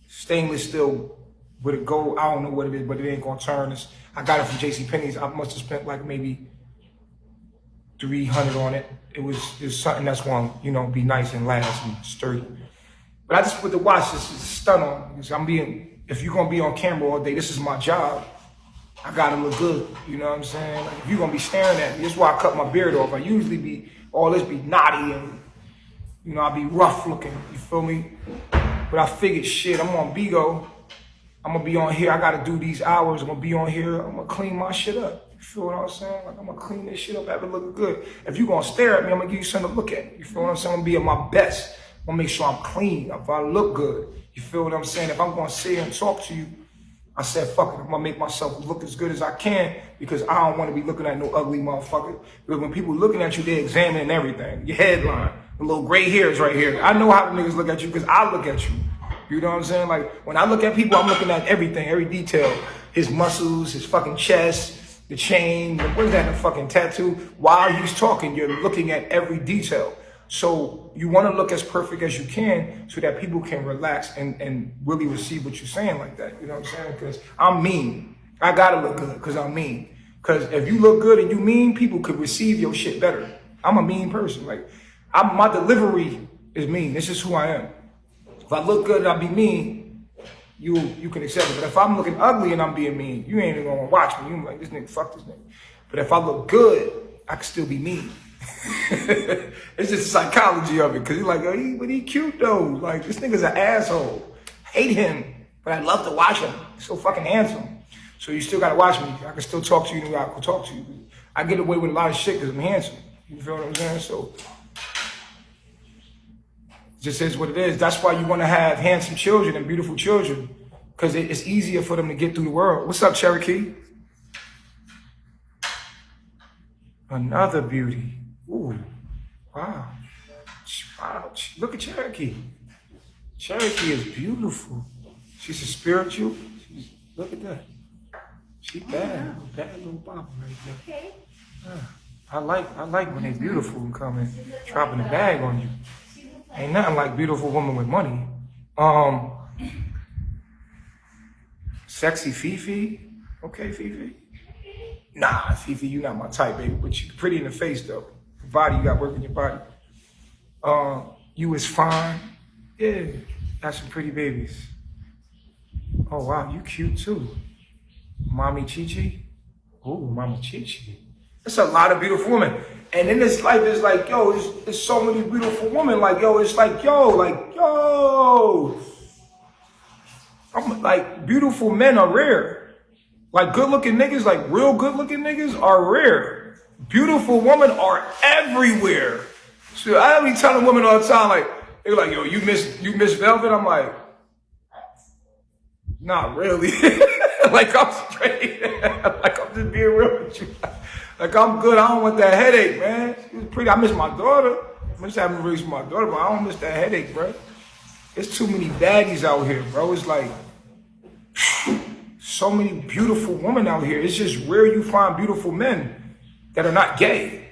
stainless steel with a gold. I don't know what it is, but it ain't gonna turn. I got it from JCPenney's. I must have spent like maybe $300 on it. It's something that's gonna, you know, be nice and last and sturdy. But I just put the watch, just stun on. If you're gonna be on camera all day, this is my job. I gotta look good. You know what I'm saying? Like if you're gonna be staring at me, this is why I cut my beard off. I usually all this be knotty and, you know, I be rough looking. You feel me? But I figured, shit, I'm on Bigo. I'm gonna be on here. I gotta do these hours. I'm gonna be on here. I'm gonna clean my shit up. You feel what I'm saying? Like I'm gonna clean this shit up, have it look good. If you gonna stare at me, I'm gonna give you something to look at. You feel what I'm saying? I'm gonna be at my best. I'm gonna make sure I'm clean. If I look good, you feel what I'm saying? If I'm gonna sit here and talk to you, I said, fuck it. I'm gonna make myself look as good as I can because I don't want to be looking at no ugly motherfucker. Because when people looking at you, they're examining everything. Your headline, the little gray hairs right here. I know how the niggas look at you because I look at you. You know what I'm saying? Like, when I look at people, I'm looking at everything, every detail. His muscles, his fucking chest, the chain, what is that, the fucking tattoo? While he's talking, you're looking at every detail. So you want to look as perfect as you can so that people can relax and really receive what you're saying like that. You know what I'm saying? Because I'm mean. I got to look good because I'm mean. Because if you look good and you mean, people could receive your shit better. I'm a mean person. Like, my delivery is mean. This is who I am. If I look good and I be mean, you can accept it. But if I'm looking ugly and I'm being mean, you ain't even gonna watch me. You like, this nigga, fuck this nigga. But if I look good, I can still be mean. It's just psychology of it, because he's like, oh, but he cute though. Like, this nigga's an asshole. Hate him, but I love to watch him. He's so fucking handsome. So you still gotta watch me. I can still talk to you the way I can talk to you. I get away with a lot of shit because I'm handsome. You feel what I'm saying? So, it just is what it is. That's why you want to have handsome children and beautiful children, because it's easier for them to get through the world. What's up, Cherokee? Another beauty. Ooh, wow. Wow. Look at Cherokee. Cherokee is beautiful. She's a spiritual. Look at that. She bad little bopper right there. I like when they beautiful and come and dropping a bag on you. Ain't nothing like beautiful woman with money. Sexy Fifi. Okay, Fifi. Nah, Fifi, you not my type, baby. But you pretty in the face though. Your body, you got work in your body. You is fine. Yeah, got some pretty babies. Oh wow, you cute too. Mommy Chi-Chi. Ooh, Mama Chi-Chi. It's a lot of beautiful women. And in this life, it's like, yo, it's so many beautiful women. Like, yo, it's like, yo. I'm like, beautiful men are rare. Like, good-looking niggas, like real good-looking niggas are rare. Beautiful women are everywhere. So I be telling women all the time, like, they're like, yo, you miss Velvet? I'm like, not really. Like, I'm straight. Like, I'm just being real with you. Like, I'm good. I don't want that headache, man. She's pretty. I miss my daughter. I miss having to raise my daughter, but I don't miss that headache, bro. There's too many baddies out here, bro. It's like, so many beautiful women out here. It's just rare you find beautiful men that are not gay.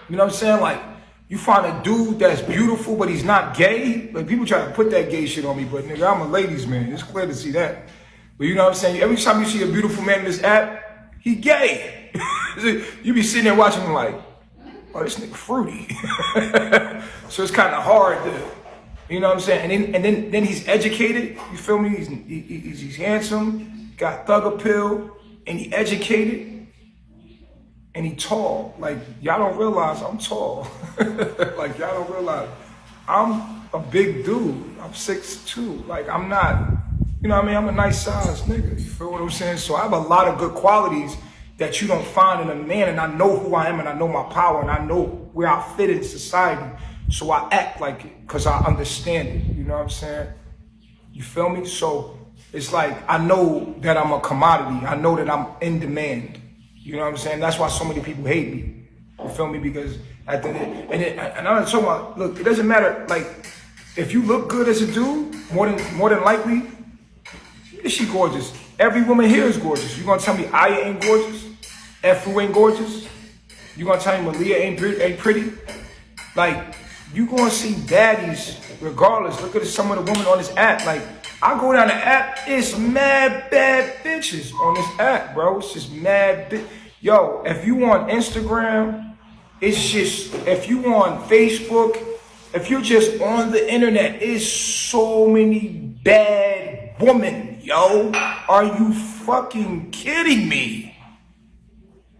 You know what I'm saying? Like, you find a dude that's beautiful, but he's not gay. Like, people try to put that gay shit on me, but nigga, I'm a ladies man. It's clear to see that. But you know what I'm saying? Every time you see a beautiful man in this app, he gay. You be sitting there watching him like, oh, this nigga fruity. So it's kind of hard to, you know what I'm saying? And then he's educated. You feel me? He's handsome, got thug appeal, and he educated, and he tall. Like, y'all don't realize I'm tall. Like, y'all don't realize I'm a big dude. I'm 6'2". Like, I'm not, you know what I mean? I'm a nice size nigga. You feel what I'm saying? So I have a lot of good qualities that you don't find in a man, and I know who I am, and I know my power, and I know where I fit in society. So I act like it because I understand it. You know what I'm saying? You feel me? So it's like, I know that I'm a commodity. I know that I'm in demand. You know what I'm saying? That's why so many people hate me. You feel me? Because at the end, and I'm talking about, look, it doesn't matter. Like, if you look good as a dude, more than likely, she gorgeous. Every woman here is gorgeous. You gonna tell me Aya ain't gorgeous? Efu ain't gorgeous? You gonna tell me Malia ain't pretty? Like, you gonna see baddies regardless. Look at some of the women on this app. Like, I go down the app, it's mad bad bitches on this app, bro. It's just mad Yo, if you on Instagram, it's just, if you on Facebook, if you're just on the internet, it's so many bad women, yo. Are you fucking kidding me?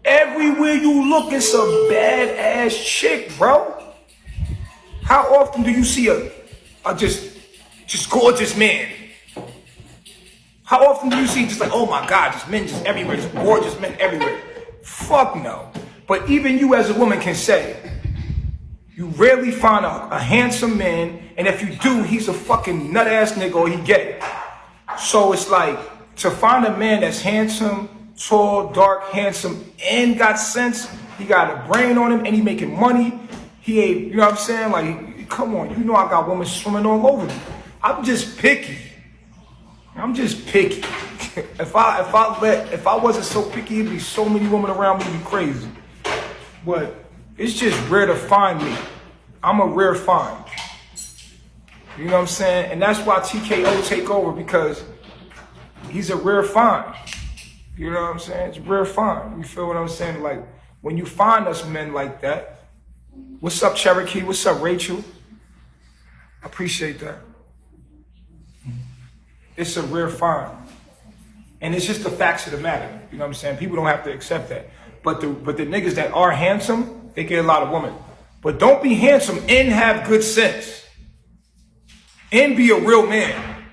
Everywhere you look, it's a badass chick, bro. How often do you see a just gorgeous man? How often do you see just like, oh my God, just men just everywhere, just gorgeous men everywhere? Fuck no. But even you as a woman can say, you rarely find a handsome man, and if you do, he's a fucking nut ass nigga or he gay. So it's like, to find a man that's handsome, tall, dark, handsome, and got sense, he got a brain on him, and he making money, he ain't, you know what I'm saying? Like, come on, you know I got women swimming all over me. I'm just picky. I'm just picky. If I wasn't so picky, it'd be so many women around me, it'd be crazy. But it's just rare to find me. I'm a rare find. You know what I'm saying? And that's why TKO take over, because he's a rare find. You know what I'm saying? It's a rare find. You feel what I'm saying? Like, when you find us men like that, what's up, Cherokee? What's up, Rachel? I appreciate that. It's a rare find. And it's just the facts of the matter. You know what I'm saying? People don't have to accept that. But the niggas that are handsome, they get a lot of women. But don't be handsome and have good sense. And be a real man.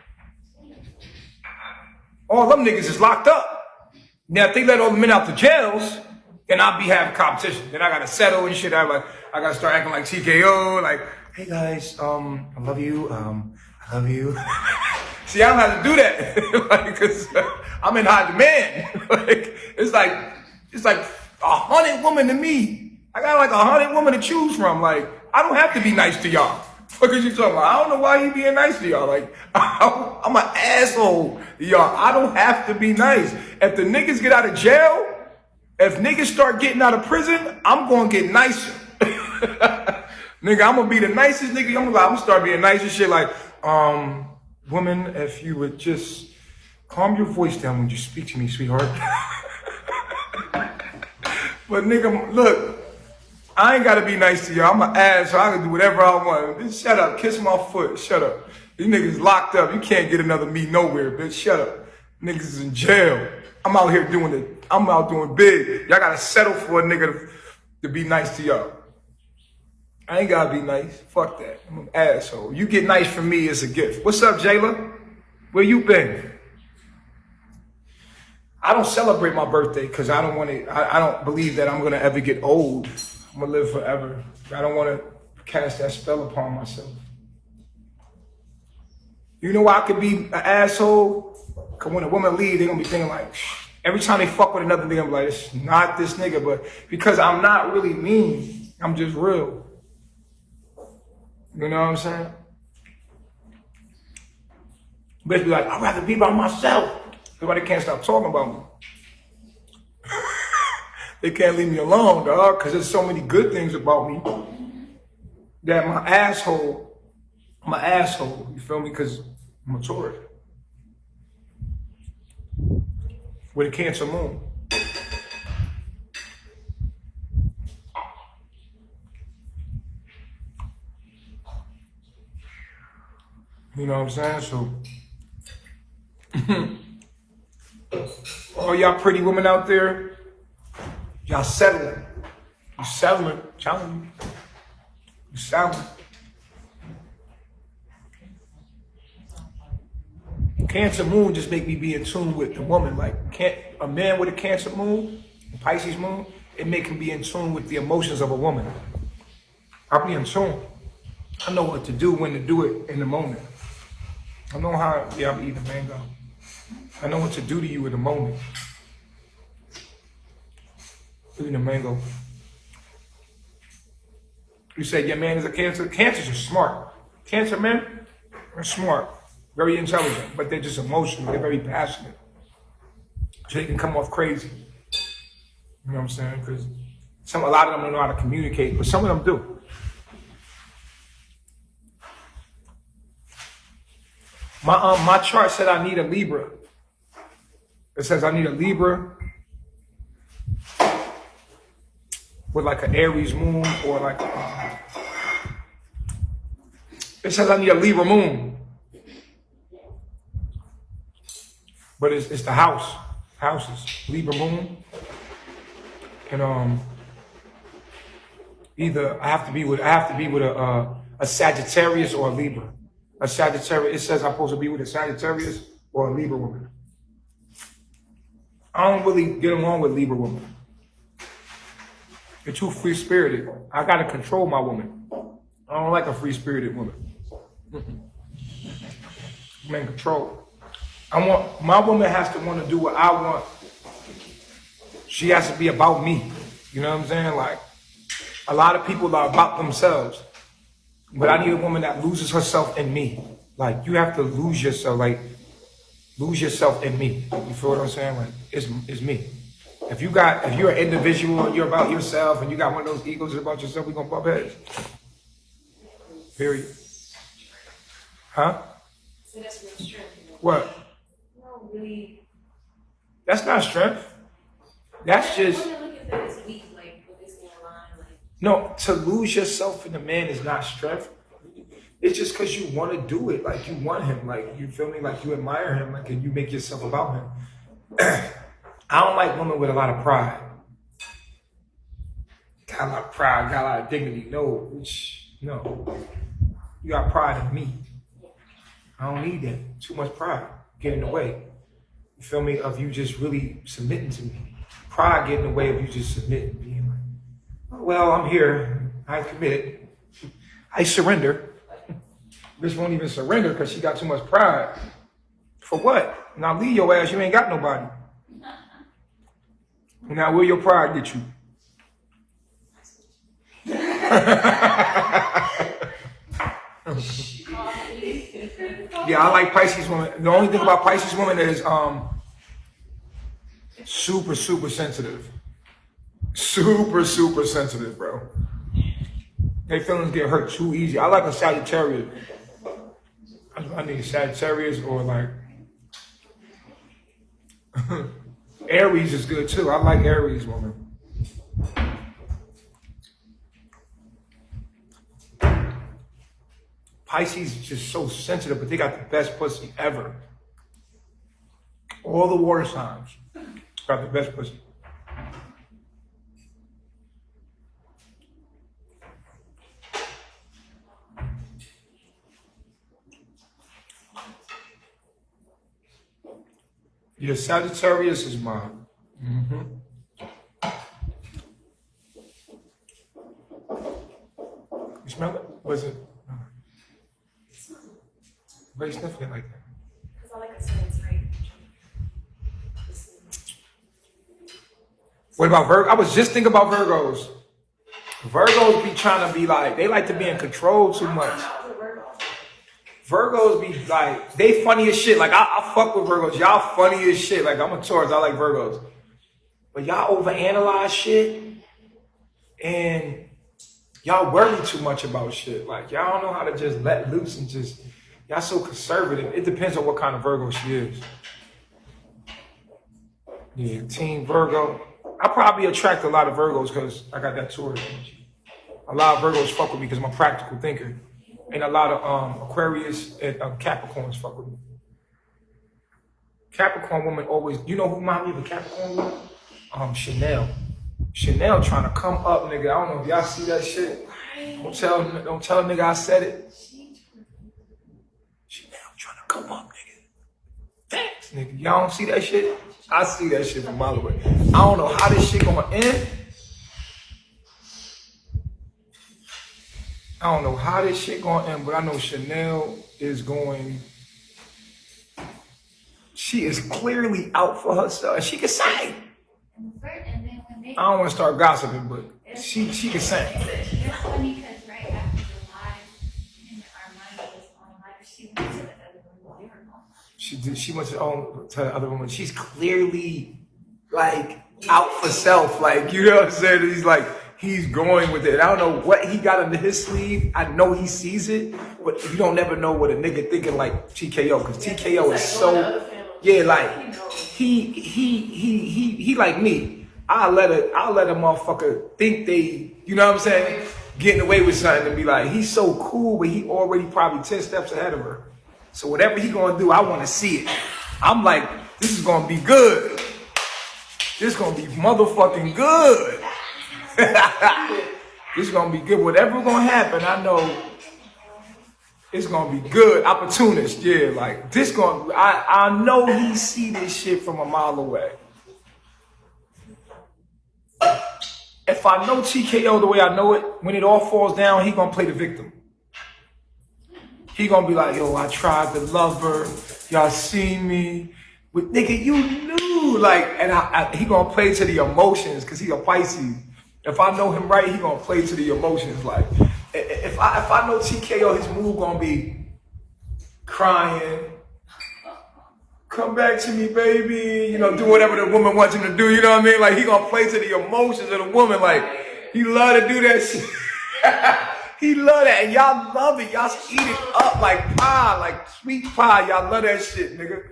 All them niggas is locked up. Now, if they let all the men out the jails, then I'll be having competition. Then I gotta settle and shit. I gotta start acting like TKO, like, hey guys, I love you, I love you. See, I don't have to do that, like, cause I'm in high demand. Like, it's like 100 women to me. I got like 100 women to choose from. Like, I don't have to be nice to y'all. What are you talking about? I don't know why you being nice to y'all. Like, I'm an asshole to y'all. I don't have to be nice. If the niggas get out of jail, if niggas start getting out of prison, I'm gonna get nicer. Nigga, I'm gonna be the nicest nigga. I'm gonna start being nice and shit. Like, woman, if you would just calm your voice down when you speak to me, sweetheart. But nigga, look, I ain't gotta be nice to y'all. I'm an ass, so I can do whatever I want. Just shut up, kiss my foot, shut up. These niggas locked up. You can't get another me nowhere, bitch. Shut up. Niggas is in jail. I'm out here doing it. I'm out doing big. Y'all gotta settle for a nigga to be nice to y'all. I ain't gotta be nice. Fuck that. I'm an asshole. You get nice from me as a gift. What's up, Jayla? Where you been? I don't celebrate my birthday because I don't want to. I don't believe that I'm gonna ever get old. I'm gonna live forever. I don't want to cast that spell upon myself. You know why I could be an asshole? Because when a woman leaves, they're gonna be thinking like, every time they fuck with another nigga, I'm like, it's not this nigga. But because I'm not really mean, I'm just real. You know what I'm saying? Bitch be like, I'd rather be by myself. Everybody can't stop talking about me. They can't leave me alone, dog, because there's so many good things about me that I'm an asshole, you feel me? Because I'm a Taurus. With a Cancer moon. You know what I'm saying? So, all y'all pretty women out there, y'all settling. You settling, telling you. You settling. Cancer moon just make me be in tune with the woman. Like, a man with a Cancer moon, a Pisces moon, it make him be in tune with the emotions of a woman. I'll be in tune. I know what to do, when to do it in the moment. I know how, yeah, I'm eating mango. I know what to do to you in the moment. Eating a mango. You say your man is a Cancer? Cancers are smart. Cancer men are smart, very intelligent, but they're just emotional. They're very passionate. So they can come off crazy. You know what I'm saying? Because a lot of them don't know how to communicate, but some of them do. My chart said I need a Libra. It says I need a Libra with like an Aries moon or like it says I need a Libra moon. But it's the houses, Libra moon. And either I have to be with a Sagittarius or a Libra. A Sagittarius, it says I'm supposed to be with a Sagittarius or a Libra woman. I don't really get along with Libra women. They're too free-spirited. I gotta control my woman. I don't like a free-spirited woman. I'm in control. My woman has to want to do what I want. She has to be about me. You know what I'm saying? Like, a lot of people are about themselves. But I need a woman that loses herself in me. Like, you have to lose yourself, in me. You feel what I'm saying? Like, it's me. If you're an individual and you're about yourself and you got one of those egos about yourself, we're gonna bump heads. Period. Huh? So that's real strength. What? No, really. That's not strength. That's just. I want to look at that as weak, like, with this in line, like. No, to lose yourself in a man is not strength. It's just because you want to do it. Like, you want him. Like, you feel me? Like, you admire him. Like, and you make yourself about him. I don't like women with a lot of pride. got a lot of pride, got a lot of dignity. No, no. You got pride in me. I don't need that. Too much pride. Get in the way. You feel me? Of you just really submitting to me. Pride get in the way of you just submitting. Being like, oh, well, I'm here. I commit. I surrender. Bitch won't even surrender because she got too much pride. For what? Now leave your ass. You ain't got nobody. Now where your pride get you? Yeah, I like Pisces women. The only thing about Pisces women is super sensitive. Super sensitive, bro. Their feelings get hurt too easy. I like a Sagittarius. I need a Sagittarius or like Aries is good too. I like Aries women. Pisces is just so sensitive, but they got the best pussy ever. All the water signs got the best pussy. Yeah, Sagittarius is mine. You smell it? Was it? Why are you sniffing it like that? Because I like a certain type. What about Virgo? I was just thinking about Virgos. Virgos be trying to be like, they like to be in control too much. Virgos be like, they funny as shit. Like, I fuck with Virgos. Y'all funny as shit. Like, I'm a Taurus. I like Virgos. But y'all overanalyze shit. And y'all worry too much about shit. Like, y'all don't know how to just let loose and just, y'all so conservative. It depends on what kind of Virgo she is. Yeah, Team Virgo. I probably attract a lot of Virgos because I got that Taurus energy. A lot of Virgos fuck with me because I'm a practical thinker. And a lot of Aquarius and Capricorns fuck with me. Capricorn woman always, you know who remind me of a Capricorn woman? Chanel. Chanel trying to come up, nigga. I don't know if y'all see that shit. Don't tell a nigga I said it. Chanel trying to come up, nigga. Thanks, nigga. Y'all don't see that shit? I see that shit from a mile away. I don't know how this shit gonna end. I don't know how this shit gonna end, but I know Chanel is going. She is clearly out for herself. She can sing. I don't want to start gossiping, but she can sing. It's funny because right after the live, and Armando was on live, she went to the other room. She went to the other woman. She's clearly like out for self. Like, you know what I'm saying? He's like, he's going with it. I don't know what he got under his sleeve. I know he sees it, but you don't never know what a nigga thinking like TKO, because TKO is so, yeah, like he like me. I'll let a motherfucker think they, you know what I'm saying, getting away with something and be like, he's so cool, but he already probably 10 steps ahead of her. So whatever he gonna do, I want to see it. I'm like, this is gonna be good. This is gonna be motherfucking good. This is gonna be good. Whatever gonna happen, I know it's gonna be good. Opportunist, yeah. Like this gonna, I know he see this shit from a mile away. If I know TKO the way I know it, when it all falls down, he gonna play the victim. He gonna be like, yo, I tried to love her. Y'all see me. But nigga, you knew. Like, and he gonna play to the emotions because he a Pisces. If I know him right, he gonna play to the emotions. Like, if I know TKO, his move gonna be crying. Come back to me, baby. You know, do whatever the woman wants him to do. You know what I mean? Like, he gonna play to the emotions of the woman. Like, he love to do that shit. He love that. And y'all love it. Y'all eat it up like pie, like sweet pie. Y'all love that shit, nigga.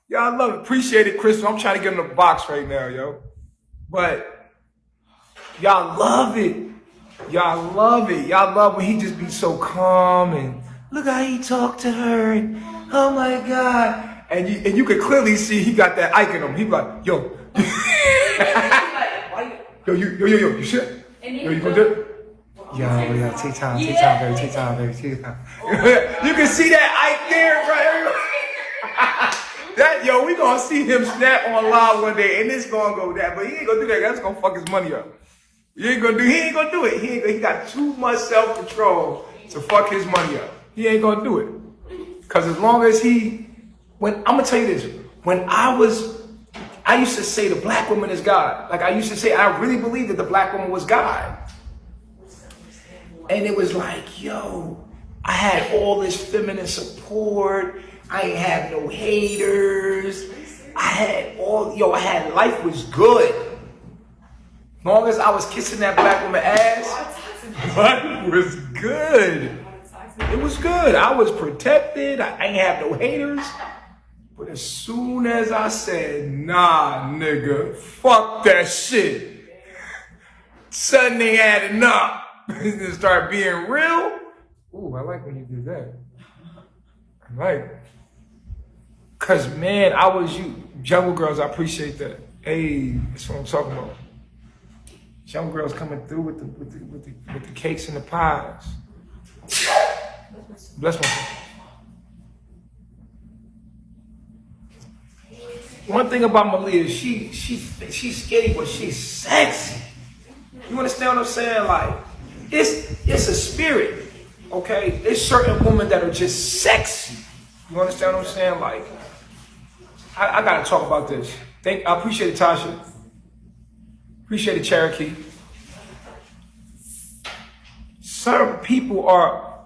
Y'all love it. Appreciate it, Crystal. I'm trying to get in the box right now, yo. But y'all love it. Y'all love it. Y'all love when he just be so calm and look how he talk to her. And, oh my God. And you can clearly see he got that ike in him. He be like, yo. Yo, you should. Yo, you gonna do it? Yo, take time, baby, take time, baby, take time. You can see that Ike there, right? That, yo, we gonna see him snap on live one day, and it's gonna go that, but he ain't gonna do that. That's gonna fuck his money up. He ain't gonna do it. He got too much self-control to fuck his money up. He ain't gonna do it. Cause as long as I'm gonna tell you this, I used to say the black woman is God. Like I used to say, I really believed that the black woman was God. And it was like, yo, I had all this feminine support. I ain't have no haters. Life was good. As long as I was kissing that black woman ass, life was good. It was good. I was protected. I ain't have no haters. But as soon as I said, nah, nigga, fuck that shit, suddenly ain't adding up. And start being real. Ooh, I like when you did that. I like. Cause man, I was you. Jungle Girls, I appreciate that. Hey, that's what I'm talking about. Jungle Girls coming through with the cakes and the pies. Bless myself. One thing about Malia, she's skinny, but she's sexy. You understand what I'm saying? Like, it's a spirit, okay? There's certain women that are just sexy. You understand what I'm saying? Like, I gotta talk about this. I appreciate it, Tasha. Appreciate it, Cherokee. Certain people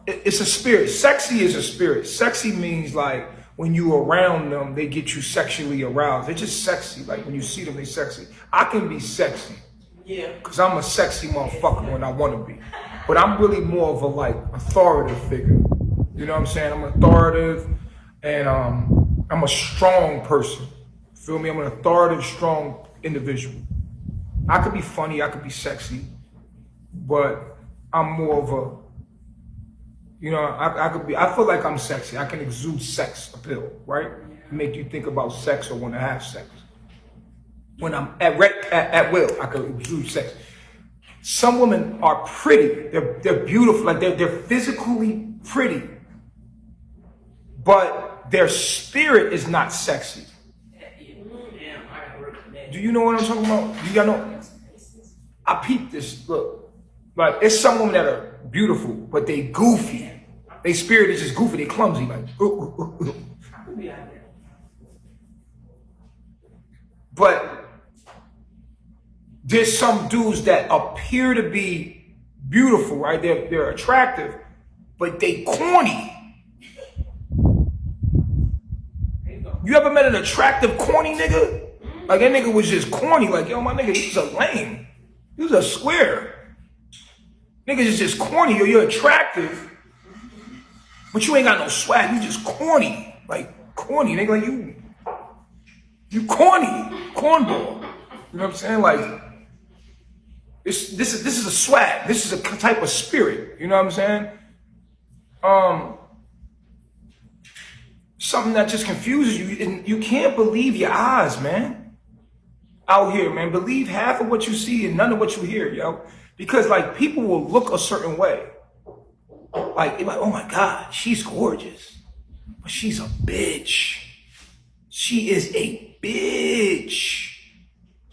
it's a spirit. Sexy is a spirit. Sexy means like when you around them, they get you sexually aroused. They're just sexy. Like when you see them, they sexy. I can be sexy. Yeah. Because I'm a sexy motherfucker when I want to be. But I'm really more of a like authoritative figure. You know what I'm saying? I'm authoritative and I'm a strong person. Feel me? I'm an authoritative, strong individual. I could be funny, I could be sexy, but I'm more of a, you know, I feel like I'm sexy. I can exude sex appeal, right? Make you think about sex or want to have sex. When I'm at will, I can exude sex. Some women are pretty. They're beautiful. Like they're physically pretty, but their spirit is not sexy. Do you know what I'm talking about? You gotta know. I peeped this. Look, like it's some women that are beautiful, but they goofy. Their spirit is just goofy. They clumsy. Like, But there's some dudes that appear to be beautiful, right? They're attractive, but they corny. You ever met an attractive corny nigga? Like that nigga was just corny. Like, yo, my nigga, he was a lame. He was a square. Niggas is just corny. Yo, you're attractive, but you ain't got no swag. You just corny. Like corny. Nigga, like you corny. Cornball. You know what I'm saying? Like this is a swag. This is a type of spirit. You know what I'm saying? Something that just confuses you, and you can't believe your eyes, man. Out here, man, believe half of what you see and none of what you hear, yo. Because like people will look a certain way. Like, oh my God, she's gorgeous. But she's a bitch. She is a bitch.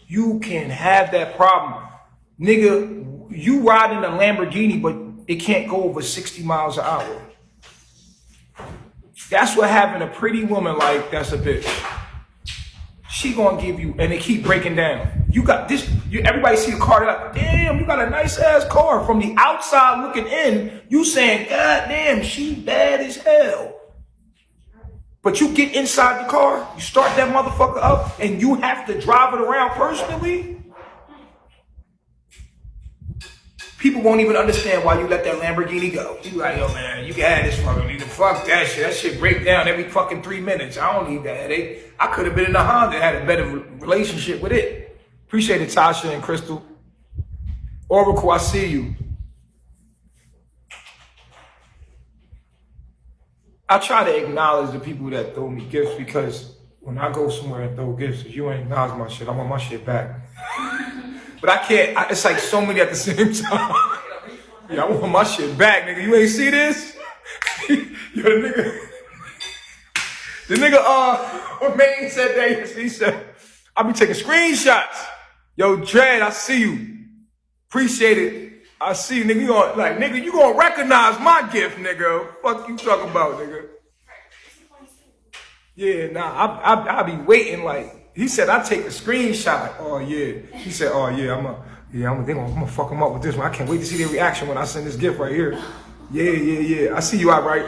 You can have that problem. Nigga, you ride in a Lamborghini, but it can't go over 60 miles an hour. That's what having a pretty woman like that's a bitch. She gonna give you, and they keep breaking down. You got this, everybody see the car, they're like, damn, you got a nice ass car. From the outside looking in, you saying, God damn, she bad as hell. But you get inside the car, you start that motherfucker up, and you have to drive it around personally. People won't even understand why you let that Lamborghini go. You like, yo man, you can have this fucking nigga. Fuck that shit. That shit break down every fucking 3 minutes. I don't need that headache. I could have been in a Honda and had a better relationship with it. Appreciate it, Tasha and Crystal. Oracle, I see you. I try to acknowledge the people that throw me gifts because when I go somewhere and throw gifts, if you ain't acknowledge my shit, I want my shit back. But I can't. It's like so many at the same time. Yeah, I want my shit back, nigga. You ain't see this? Yo, the nigga, man said that. He said, I be taking screenshots. Yo, Dread, I see you. Appreciate it. I see you, nigga. You gonna recognize my gift, nigga. Fuck you talking about, nigga. Yeah, nah, I be waiting like, he said, I take a screenshot. Like, oh yeah. He said, oh yeah, I'm gonna fuck him up with this one. I can't wait to see their reaction when I send this gift right here. Yeah. I see you out, right?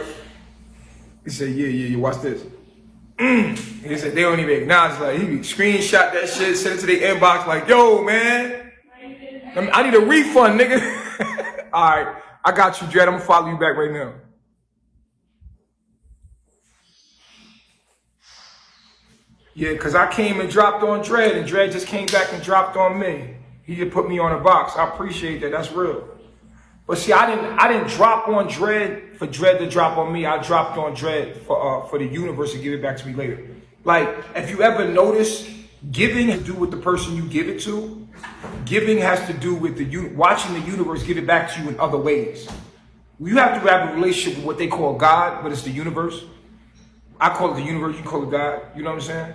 He said, yeah, watch this. He said, they don't even acknowledge, like, he be screenshot that shit, send it to their inbox, like, yo, man, I need a refund, nigga. All right, I got you, Dread. I'm gonna follow you back right now. Yeah, because I came and dropped on Dread, and Dread just came back and dropped on me. He just put me on a box. I appreciate that. That's real. But see, I didn't drop on Dread for Dread to drop on me. I dropped on Dread for the universe to give it back to me later. Like, if you ever notice, giving has to do with the person you give it to. Giving has to do with watching the universe give it back to you in other ways. You have to have a relationship with what they call God, but it's the universe. I call it the universe, you call it God. You know what I'm saying?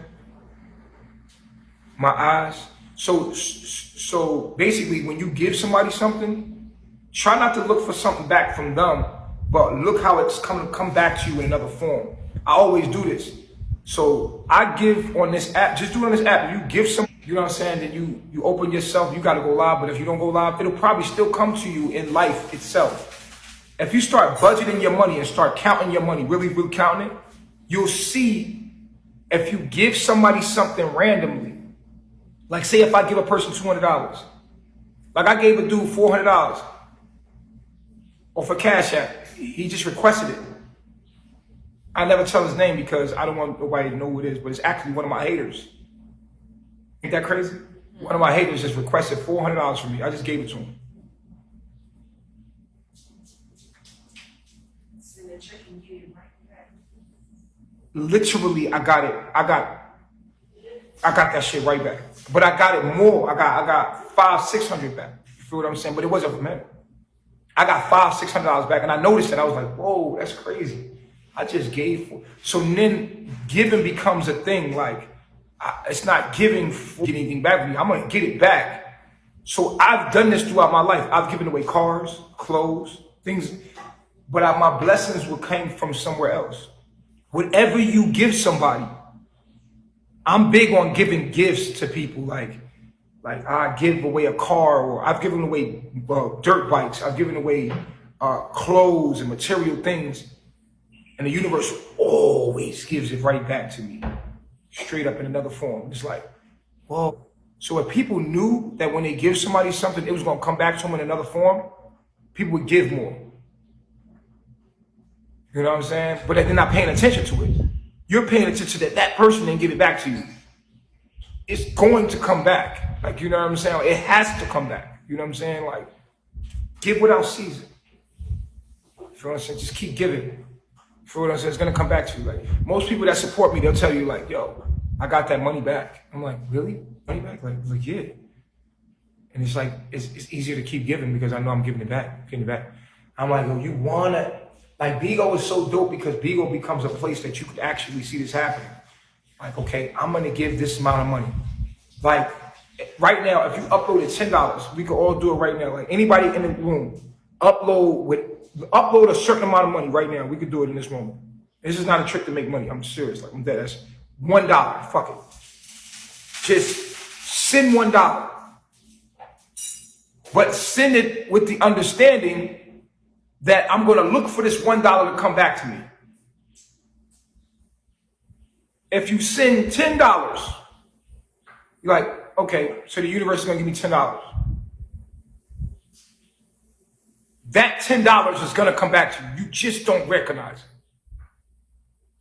My eyes. So basically, when you give somebody something, try not to look for something back from them, but look how it's come back to you in another form. I always do this. So I give on this app, just do it on this app. If you give some, you know what I'm saying, then you open yourself, you got to go live. But if you don't go live, it'll probably still come to you in life itself. If you start budgeting your money and start counting your money, really counting it, you'll see if you give somebody something randomly, like say if I give a person $200, like I gave a dude $400, or for Cash App, he just requested it. I never tell his name because I don't want nobody to know who it is, but it's actually one of my haters. Ain't that crazy? One of my haters just requested $400 from me. I just gave it to him. Literally, I got it. I got that shit right back. But I got it more. I got $500-600 back. You feel what I'm saying? But it wasn't from him. I got $500-600 back, and I noticed it. I was like, whoa, that's crazy. I just gave. So then giving becomes a thing. Like, it's not giving for getting anything back from me. I'm going to get it back. So I've done this throughout my life. I've given away cars, clothes, things. But my blessings came from somewhere else. Whatever you give somebody, I'm big on giving gifts to people. Like I give away a car, or I've given away dirt bikes. I've given away clothes and material things. And the universe always gives it right back to me, straight up in another form. It's like, whoa. So if people knew that when they give somebody something, it was going to come back to them in another form, people would give more. You know what I'm saying? But they're not paying attention to it. You're paying attention to that person didn't give it back to you. It's going to come back. Like, you know what I'm saying? It has to come back. You know what I'm saying? Like, give without season. You feel what I'm saying? Just keep giving. You feel what I'm saying? It's going to come back to you. Like, most people that support me, they'll tell you, like, yo, I got that money back. I'm like, really? Money back? Like yeah. And it's like, it's easier to keep giving because I know I'm giving it back. I'm like, well, you want to. Like, Bigo is so dope because Bigo becomes a place that you could actually see this happening. Like, okay, I'm going to give this amount of money. Like, right now, if you uploaded $10, we could all do it right now. Like, anybody in the room, upload a certain amount of money right now. We could do it in this moment. This is not a trick to make money. I'm serious. Like, I'm dead. That's $1. Fuck it. Just send $1. But send it with the understanding that I'm going to look for this $1 to come back to me. If you send $10, you're like, okay, so the universe is going to give me $10. That $10 is going to come back to you. You just don't recognize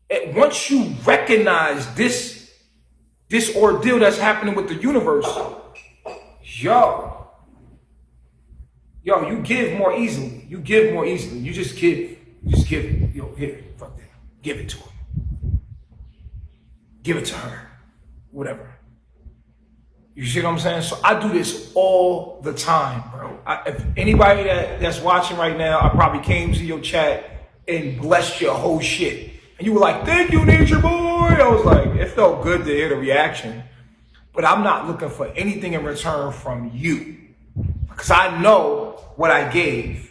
it. Once you recognize this ordeal that's happening with the universe, yo, you give more easily. You give more easily. You just give. You just give it. Yo, here, fuck that. Give it to him. Give it to her. Whatever. You see what I'm saying? So I do this all the time, bro. If anybody that's watching right now, I probably came to your chat and blessed your whole shit. And you were like, thank you, Nature Boy. I was like, it felt good to hear the reaction. But I'm not looking for anything in return from you. Because I know what I gave.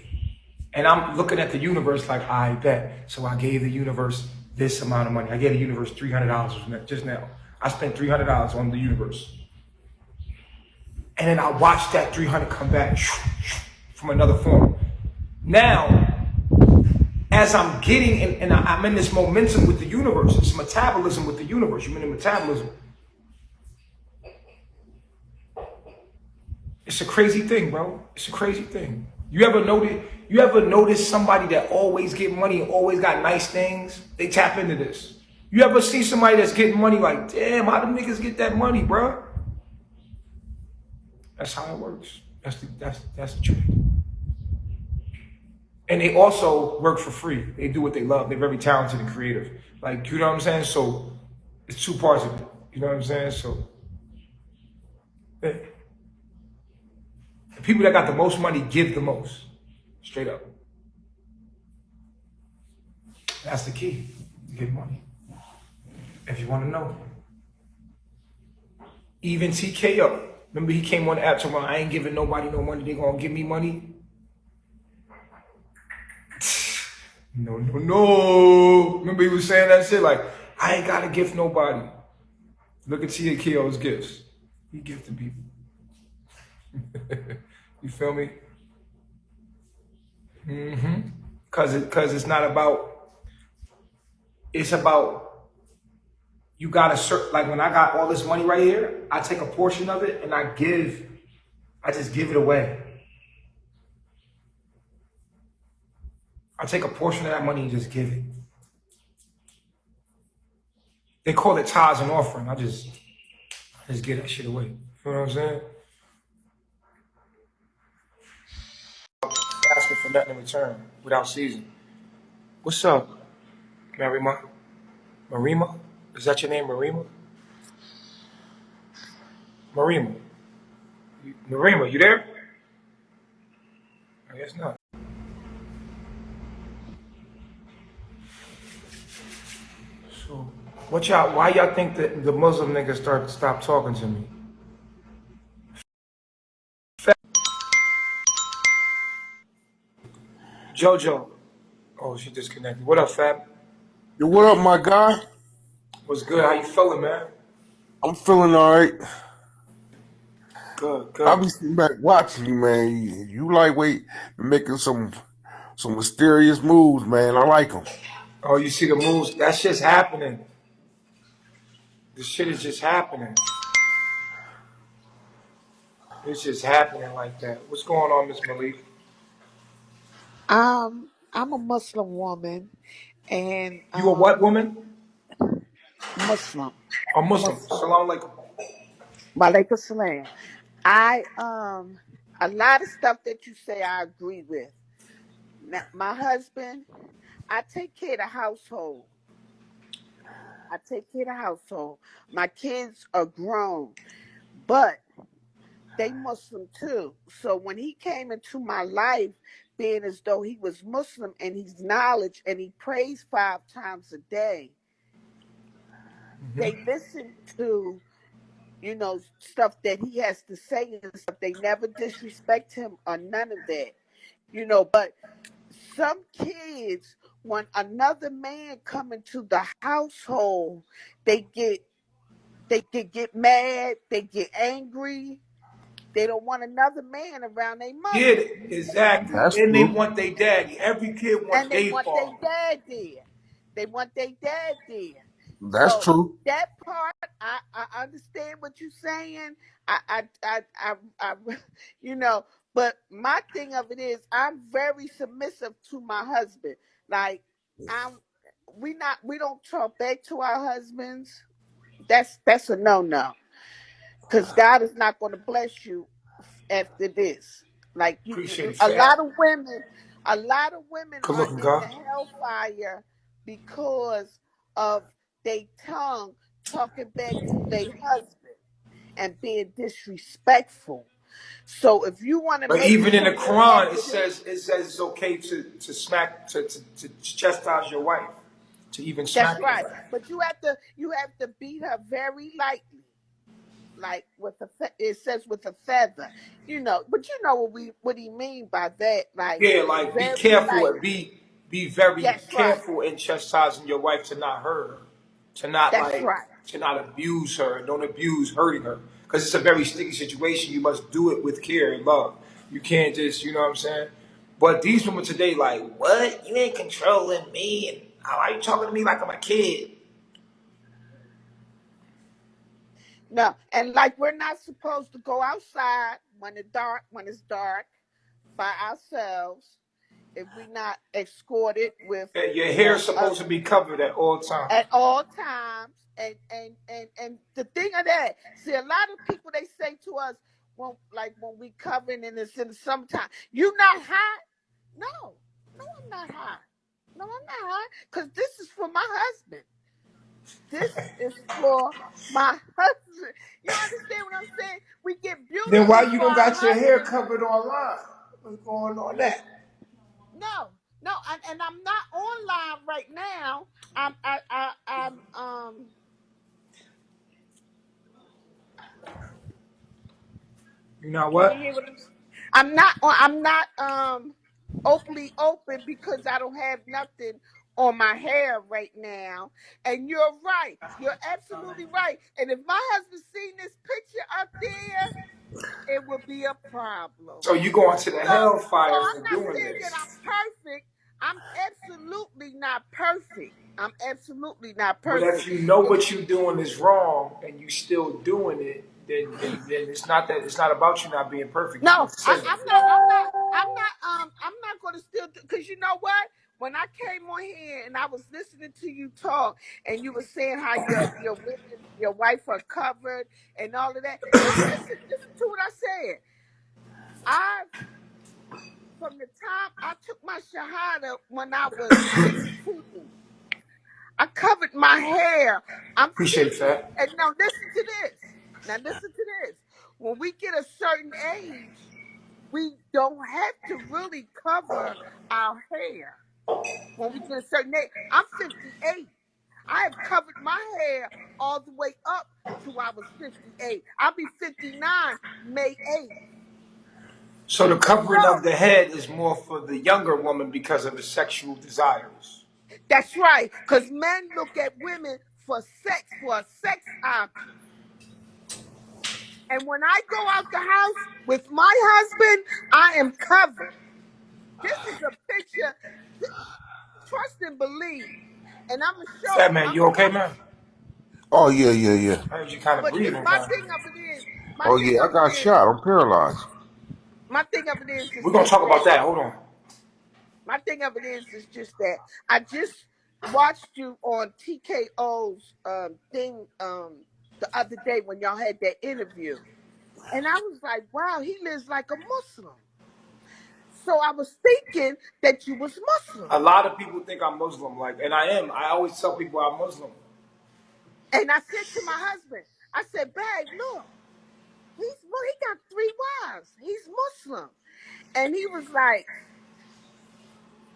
And I'm looking at the universe like, I bet. So I gave the universe this amount of money. I gave the universe $300 just now. I spent $300 on the universe. And then I watched that 300 come back from another form. Now, as I'm getting, and I'm in this momentum with the universe, it's metabolism with the universe. You're in metabolism. It's a crazy thing, bro. It's a crazy thing. You ever notice somebody that always get money and always got nice things? They tap into this. You ever see somebody that's getting money like, damn, how them niggas get that money, bro? That's how it works. That's the truth. And they also work for free. They do what they love. They're very talented and creative. Like, you know what I'm saying? So it's two parts of it. You know what I'm saying? So yeah. The people that got the most money give the most. Straight up. That's the key. To get money. If you want to know. Even TKO. Remember he came on the app talking about, I ain't giving nobody no money. They gonna give me money. No. Remember he was saying that shit like, I ain't gotta gift nobody. Look at TKO's gifts. He gifted people. You feel me? Cause it's not about, it's about, you gotta, like when I got all this money right here, I take a portion of it and I just give it away. I take a portion of that money and just give it. They call it tithes and offering. I just give that shit away. You know what I'm saying? Asking for nothing in return without season. What's up, Marima? Marima? Is that your name, Marima? Marima, you there? I guess not. So, why y'all think that the Muslim niggas stop talking to me? Jojo. Oh, she disconnected. What up, Fab? Yo, what up, my guy? What's good? How you feeling, man? I'm feeling all right. Good. I be sitting back watching you, man. You lightweight, making some mysterious moves, man. I like them. Oh, you see the moves? That shit's happening. This shit is just happening. It's just happening like that. What's going on, Miss Malik? I'm a Muslim woman and You a what woman? Muslim. A Muslim. Muslim. Salam alaikum. Walaikum salam. I a lot of stuff that you say I agree with. Now, my husband, I take care of the household. My kids are grown, but they Muslim too. So when he came into my life, being as though he was Muslim and he's knowledge and he prays 5 times a day, they listen to, stuff that he has to say and stuff. They never disrespect him or none of that, but some kids, when another man come into the household, they get mad, they get angry. They don't want another man around their mother. Yeah, exactly. That's And they true. want their daddy. Every kid wants And they their want their father. dad there. That's So true. that part, I understand what you're saying. I but my thing of it is, I'm very submissive to my husband. Like, we don't talk back to our husbands. That's a no, because God is not going to bless you after this. Like, Appreciate it, a fam. lot of women Good are looking, in the God. hellfire because of their tongue talking back to their husband. and being disrespectful. So if you want to But make even in the something Quran, evident, it says it's okay to smack to chastise your wife, to even that's smack your right. wife. But you have to beat her very lightly, like with it says with a feather, you know. But you know what he mean by that, like Yeah, like be very careful light. and be very That's right. careful in chastising your wife to not hurt her, to not That's like right. to not abuse her. Don't abuse hurting her because it's a very sticky situation. You must do it with care and love. You can't just, you know what I'm saying. But these women today, like, what? You ain't controlling me, and how are you talking to me like I'm a kid? No, and like we're not supposed to go outside when it's dark by ourselves if we're not escorted with Your hair is supposed to other be covered at all times. at all times. And the thing of that, see, a lot of people they say to us when we covering and it's in the summertime, you not hot? No, no, I'm not hot. No, I'm not hot because this is for my husband. This is for my husband. You understand what I'm saying? We get Then why beautiful you for don't our got your hair husband. covered online? What's going on that? No, no, and I'm not online right now. I'm. You know Can you what? hear what I'm saying? I'm not openly open because I don't have nothing on my hair right now. And you're right. You're absolutely right. And if my husband seen this picture up there, it would be a problem. So you going to the So hellfire I'm for not doing saying that this. I'm perfect. I'm absolutely not perfect. I'm absolutely not But if perfect. you know what you're doing is wrong and you still doing it, then it's not that it's not about you not being perfect. You No, must sin. I'm not going to still do, because you know what? When I came on here and I was listening to you talk, and you were saying how your women, your wife are covered and all of that, and listen to what I said. I From the time I took my shahada when I was 16, I covered my hair. I'm Appreciate 50, that. and now listen to this. Now listen to this. When we get a certain age, we don't have to really cover our hair. When we get a certain age, I'm 58. I have covered my hair all the way up to I was 58. I'll be 59 May 8th. So the covering of So the head is more for the younger woman because of the sexual desires. that's right, because men look at women for a sex object. And when I go out the house with my husband, I am covered. This is a picture. Trust and believe. And I'm gonna show. Fat man, you okay, man? Oh yeah, yeah, yeah. I heard you kind of But breathing, my kind of. thing of it is, my Oh thing yeah, I of it got is, shot. I'm paralyzed. my thing of it is We're gonna just talk that. about that. Hold on. My thing of it is just that. I just watched you on TKO's thing the other day when y'all had that interview, and I was like, wow, he lives like a Muslim. So I was thinking that you was Muslim, A lot of people think I'm Muslim, like, and I am. I always tell people I'm Muslim. and I said to my husband, I said, babe, look, he got 3 wives. He's Muslim, and he was like.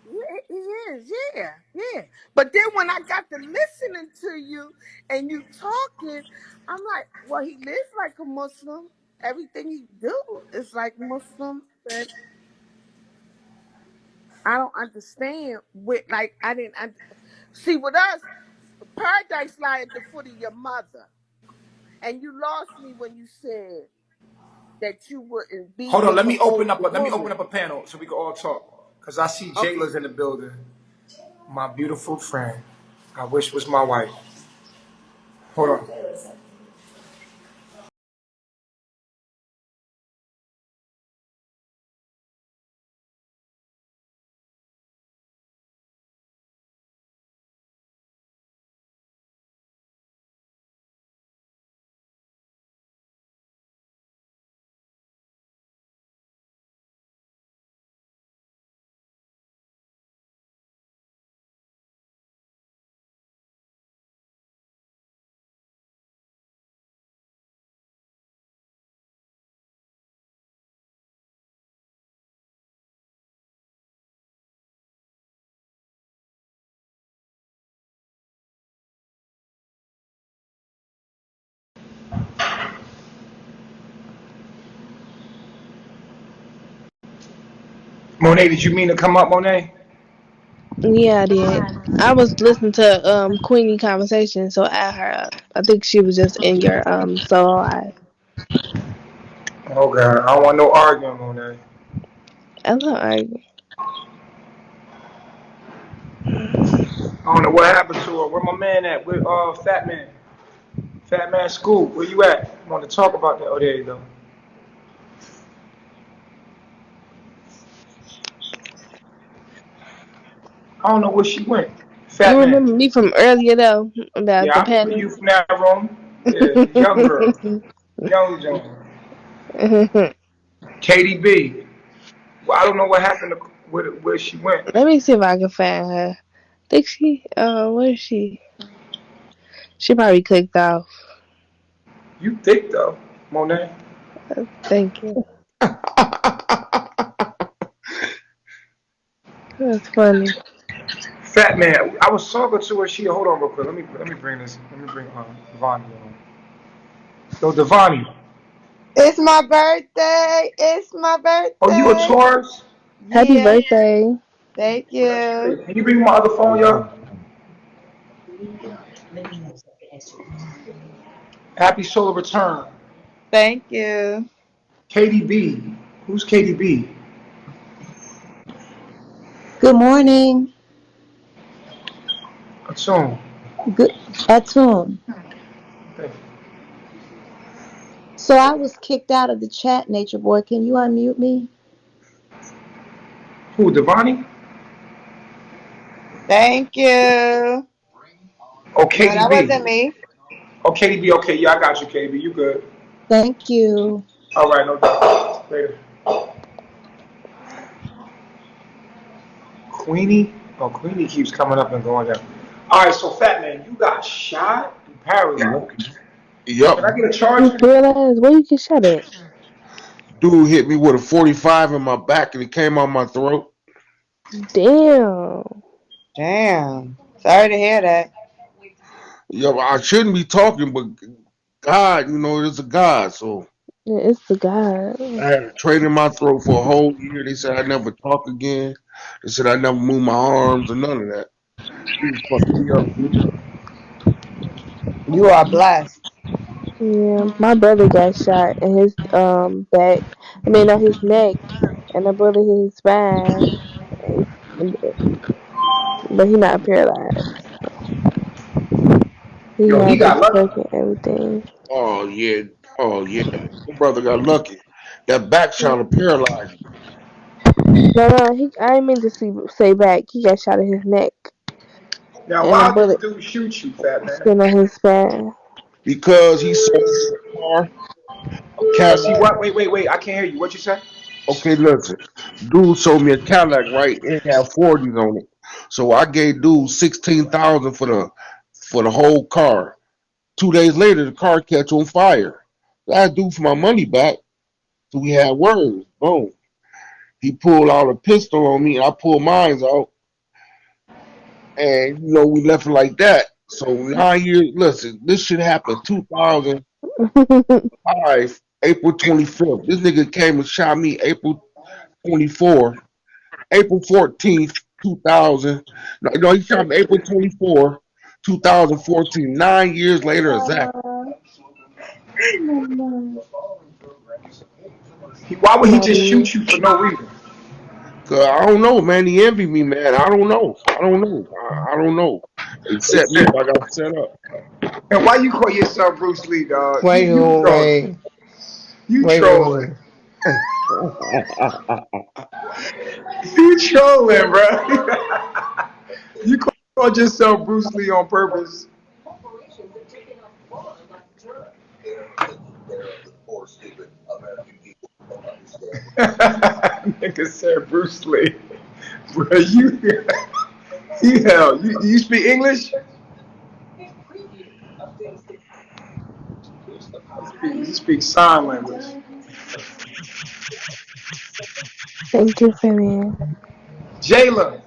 Yeah, he is. Yeah, yeah. But then when I got to listening to you and you talking, I'm like, well, he lives like a Muslim. Everything he do is like Muslim. But I don't understand. I didn't see with us. Paradise lie at the foot of your mother, and you lost me when you said that you wouldn't be Hold on, with an older let me open woman. up a panel so we can all talk. Cause I see Okay. Jayla's in the building. My beautiful friend. I wish was my wife. Hold on. Monet, did you mean to come up, Monet? Yeah, I did. I was listening to Queenie conversation, so I heard. I think she was just in your soul. Oh God, I don't want no arguing, Monet. I don't know. I don't know what happened to her. Where my man at? Where Fat Man? Fat Man Scoop, where you at? I want to talk about that. Oh, there you go. I don't know where she went. You Fat Man. remember me from earlier though about Yeah, the I remember panel. you from that room. Yeah, young girl. Young Joan. KDB. Well, I don't know what happened to where she went. Let me see if I can find her. Think she? Where is she? She probably clicked off. You thick though, Monet. Thank you. That's funny. Fat Man. I was talking to her. She hold on real quick. Let me bring this. Let me bring Devani on. Yo, Devani. It's my birthday. It's my Oh, you a birthday. Taurus? Happy Yeah. birthday. Thank Oh, that's you. great. Can you bring my other phone, yo? Happy solar return. Thank you. KDB. Who's KDB? Good morning. Atum. Good Atum. Thank So I was kicked out of the chat, Nature Boy. Can you unmute me? Who, Devani? Thank you. Oh, No, that wasn't KDB. me. Oh, KDB. Okay, yeah, I got you, KDB. You good. Thank you. All right, no doubt. Later. Queenie? Oh, Queenie keeps coming up and going down. All right, so Fat Man, you got shot and paralyzed. Can Yup. I get a You charger? realize where you get shot at? Dude hit me with a 45 in my back and it came out my throat. Damn. Damn. Sorry to hear that. Yo, I shouldn't be talking, but God, there's a God. So Yeah, it's the God. I had a trade in my throat for a whole year. They said I'd never talk again. They said I'd never move my arms or none of that. He was fucking me up, dude. You are blessed. Yeah, my brother got shot in his back. I mean, on his neck, and a bullet hit his spine. But he not paralyzed. He Yo, he have a got stroke lucky. and everything. Oh yeah, oh yeah. My brother got lucky. That back trying to paralyze me. No, I didn't mean to say back. He got shot in his neck, Now, and a why did bullet the dude shoot you, Fat Man? spin on his spine. Because he sold me a car, a Cause he Cadillac. what? Wait. I can't hear you. What you say? Okay, listen. Dude sold me a Cadillac, right? It had 40s on it. So I gave dude 16,000 for the whole car. 2 days later, the car catch on fire. So I do for my money back. So we had words. Boom. He pulled out a pistol on me, and I pulled mine out, and we left it like that. So 9 years. Listen, this shit happened 2005, April 25th. This nigga came and shot me April 24th. April 14th, 2000. No, he shot me April 24th, 2014. 9 years later, exactly. Why would he Proud of just you. shoot you for no reason? Cause I don't know, man. He envied me, man. I don't know. I don't know. They set me up. I got set up. And why you call yourself Bruce Lee, dog? You Wait, you trolling? wait, You wait. trolling? You trolling, bro? You called yourself Bruce Lee on purpose. Nigga said Bruce Lee, bro. You speak English? You speak sign language. Thank you, Fabian. Jayla,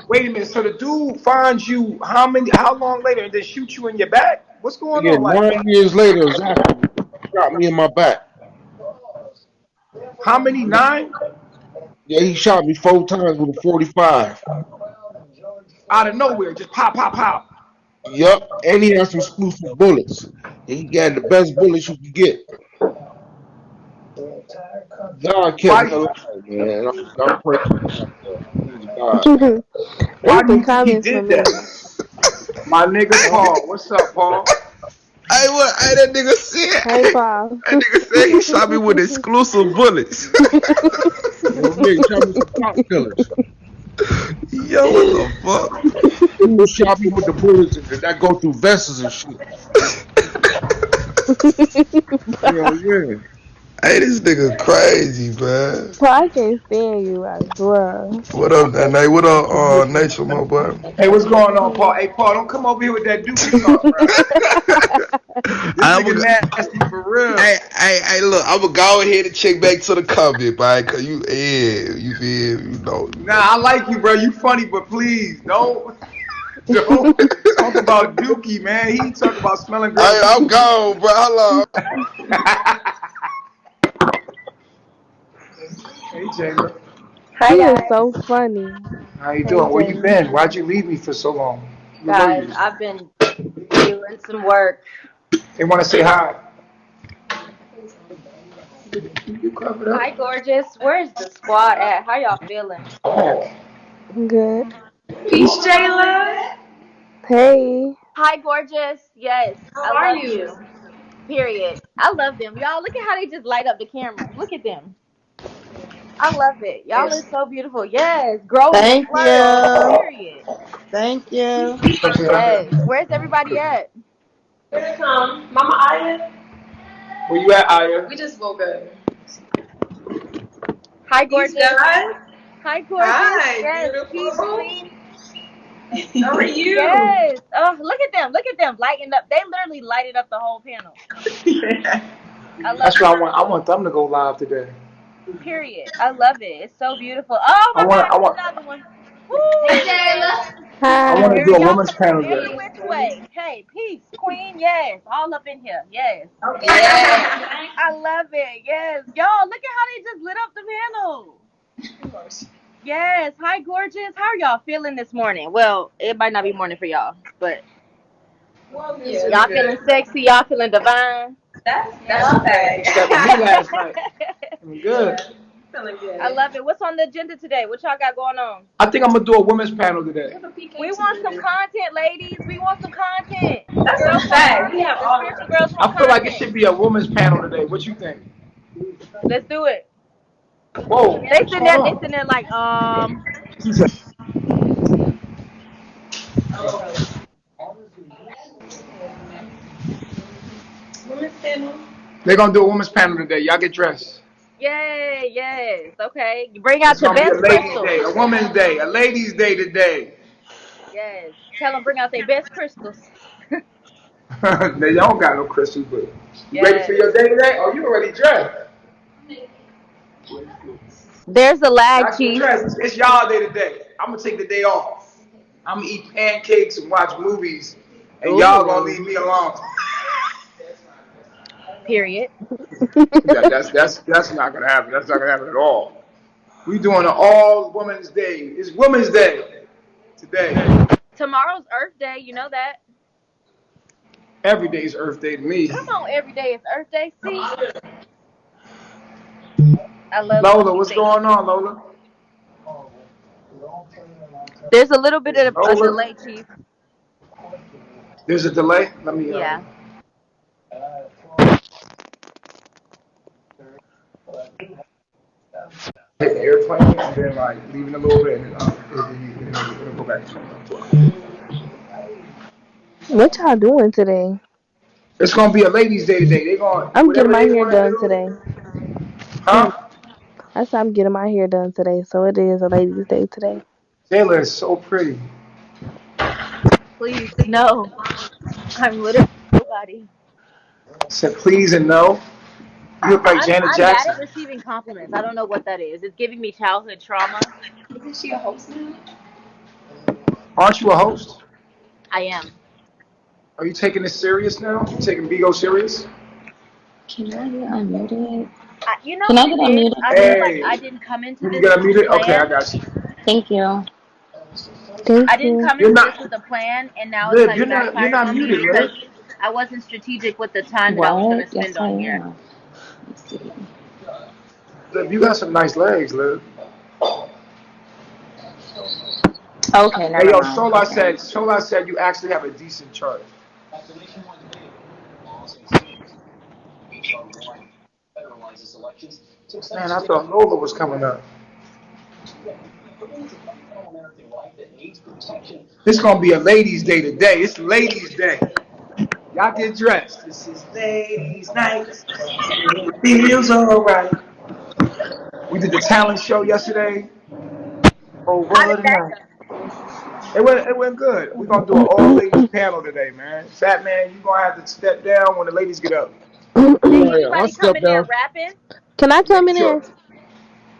wait a minute. So the dude finds you how long later and then shoot you in your back? What's going Yeah, on? Like, 9 years later, exactly. Shot me in my back. how many? 9? Yeah, he shot me 4 times with a 45. Out of nowhere, just pop, pop, pop. Yup, and he had some exclusive bullets. He got the best bullets you could get. God kept me Why? alive, man. I'm praising God for it. Praise God. Why It's do the you think he comments for did that? me. My nigga Paul. What's up, Paul? Hey, what? Hey, that nigga said. Hey, Paul. That nigga said he shot me with exclusive bullets. You know, he shot me some pop killers. Yo, what the fuck? People shot me with the bullets that go through vessels and shit. Hell yeah. Hey, this nigga crazy, man. Paul, I can't stand you, I swear. What up, Nate? What up, Nature, my boy? Hey, what's going on, Paul? Hey, Paul, don't come over here with that dookie talk, bro. This I'm nigga a, nasty for real. hey, look, I'm gonna go ahead and check back to the comment, man, cause you feel, Nah, I like you, bro. You funny, but please don't talk about Dookie, man. He talk about smelling girls' I'm coochie. gone, bro. Hold on. Hey, Jayla. He Hi is guys. so funny. How you Hey, doing? Where you Jalen. been? Why'd you leave me for so long? Where were Guys, you? I've been doing some work. They want to say hi. You covered Hi up? gorgeous. Where's the squad at? How y'all feeling? Oh. Good. Peace, Jayla. Hey. Hi gorgeous. Yes, How I are love you? you. Period. I love them. Y'all look at how they just light up the cameras. Look at them. I love it. Y'all are so beautiful. Yes, growing and Thank flourishing. you. Period. Thank you. Yes. Where's everybody at? Here they come. Mama Aya. Where you at, Aya? We just woke up. Hi Peace, gorgeous. guys. Hi gorgeous. Hi, Yes, peace beautiful. queen. How are you? Yes. Oh, look at them. Look at them lighting up. They literally lighted up the whole panel. I love That's it. why I want them to go live today. Period. I love it. It's so beautiful. Oh I my want God, I it's want another one. Hey, Woo! Jayla. I want to Hi. do Here a y'all women's come from panel every today. which way. Hey, peace, queen. Yes, all up in here. Yes, Yeah. I love it. Yes, y'all look at how they just lit up the panel. Yes. Hi, gorgeous. How are y'all feeling this morning? Well, it might not be morning for y'all, but Yeah, we y'all feeling good. sexy. Y'all feeling divine. That's a fact. Except for me last night. I'm good. Yeah, feeling I good. love it. What's on the agenda today? What y'all got going on? I think I'm gonna do a women's panel today. We want some content, ladies. We want some content. The That's girls a want fact. We content. have The all spiritual of girls want I feel like it content. should be a women's panel today. What you think? Let's do it. Whoa, They what's sitting going there. They on? sitting there like, women's panel. They're gonna do a women's panel today. Y'all get dressed. yay, yes, okay. Bring It's out your gonna be a best ladies' crystals. day, a women's day, a ladies' day today. Yes. Tell them bring out their best crystals. They don't got no crystals, but you ready for Yes. your day today? Oh, you already dressed. There's a lag, Y'all get chief. dressed. It's y'all day today. I'm gonna take the day off. I'm gonna eat pancakes and watch movies, and y'all gonna Ooh. leave me alone. Period. That's not gonna happen. That's not gonna happen at all. We doing an all women's day. It's Women's Day today. Tomorrow's Earth Day. You know that. Every day's Earth Day to me. Come on, every day is Earth Day. See, I love Lola, what's conversation. going on, Lola? There's a little bit of a Lola, delay, chief. there's a delay. Let me Yeah. hit the airplane and then like leaving a little bit and it'll go back to What y'all doing today? It's gonna be a ladies' day today. They going I'm getting whatever my they hair want to done do. today. Huh? I said I'm getting my hair done today, so it is a ladies' day today. Jayla is so pretty. Please, no. I'm literally nobody. Said please and no. You look like Janet I'm bad Jackson. at receiving compliments. I don't know what that is. It's giving me childhood trauma. Isn't she a host now? Aren't you a host? I am. Are you taking this serious now? You taking Bigo serious? Can I get unmuted? You know Can what I it get is? unmuted, I feel please? like Hey, I didn't come into you this got with a muted? Okay, I plan. got you. Thank you. Thank I didn't you. come You're into this not, with a plan, and now it's Liv. like You're backfiring not on me muted, because Liv. I wasn't strategic with the time that I was going What? to Yes, spend I on here. am. Let's see. Liv, you got some nice legs, Liv. Okay, Hey, never yo, mind. Okay. Solar said you actually have a decent chart. Man, I thought Lola was coming up. This gonna be a ladies' day today. It's ladies' day. Y'all get dressed. This is ladies' night. It feels alright. We did the talent show yesterday. Oh, How what did a that night. go? It went good. We're gonna do an all ladies panel today, man. Fat man, you gonna have to step down when the ladies get up. Did Right, I'll anybody come step in there down. rapping? Can I come Make in there? sure.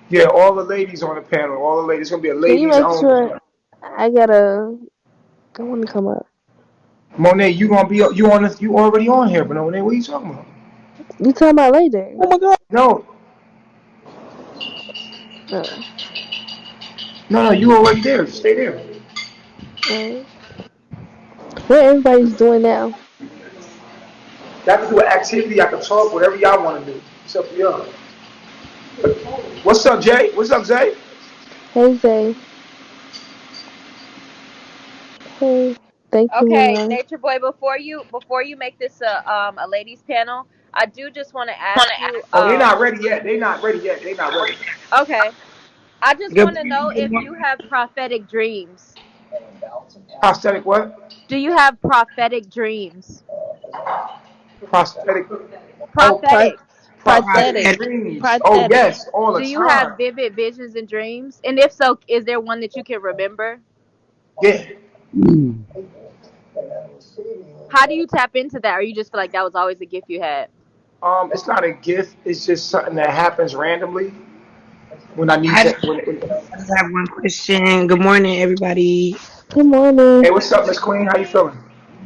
Yeah, all the ladies on the panel. All the ladies. It's gonna be a Can you ladies make only. sure I gotta? I want to come up. Monet, you gonna be you on this? You already on here, but Monet, what are you talking about? You talking about later? No, Uh, no, you already there. Stay there. alright. What everybody's doing now? Y'all can do an activity. I can talk. Whatever y'all want to do. It's up to y'all. What's up, Jay? What's up, Zay? Hey Zay. Hey. Thank you, Okay, Milan. Nature Boy, before you make this a ladies panel, I do just want to ask you Oh, they not ready yet. They not ready yet. They not ready. okay. I just Good. want to know if you have prophetic dreams. Prosthetic what? Do you have prophetic dreams? Prosthetic. Oh, Prophetic. prophetic Prosthetic. dreams. Oh Prosthetic. yes, all the Do you have time. vivid visions and dreams? And if so, is there one that you can remember? Yeah. How do you tap into that? Or you just feel like that was always a gift you had? It's not a gift. It's just something that happens randomly when I need I to. just have one question. Good morning, everybody. Good morning. Hey, what's up, Miss Queen? How you feeling?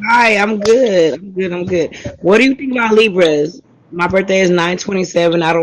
Hi, I'm good. I'm good. What do you think about Libras? My birthday is 9/27. I don't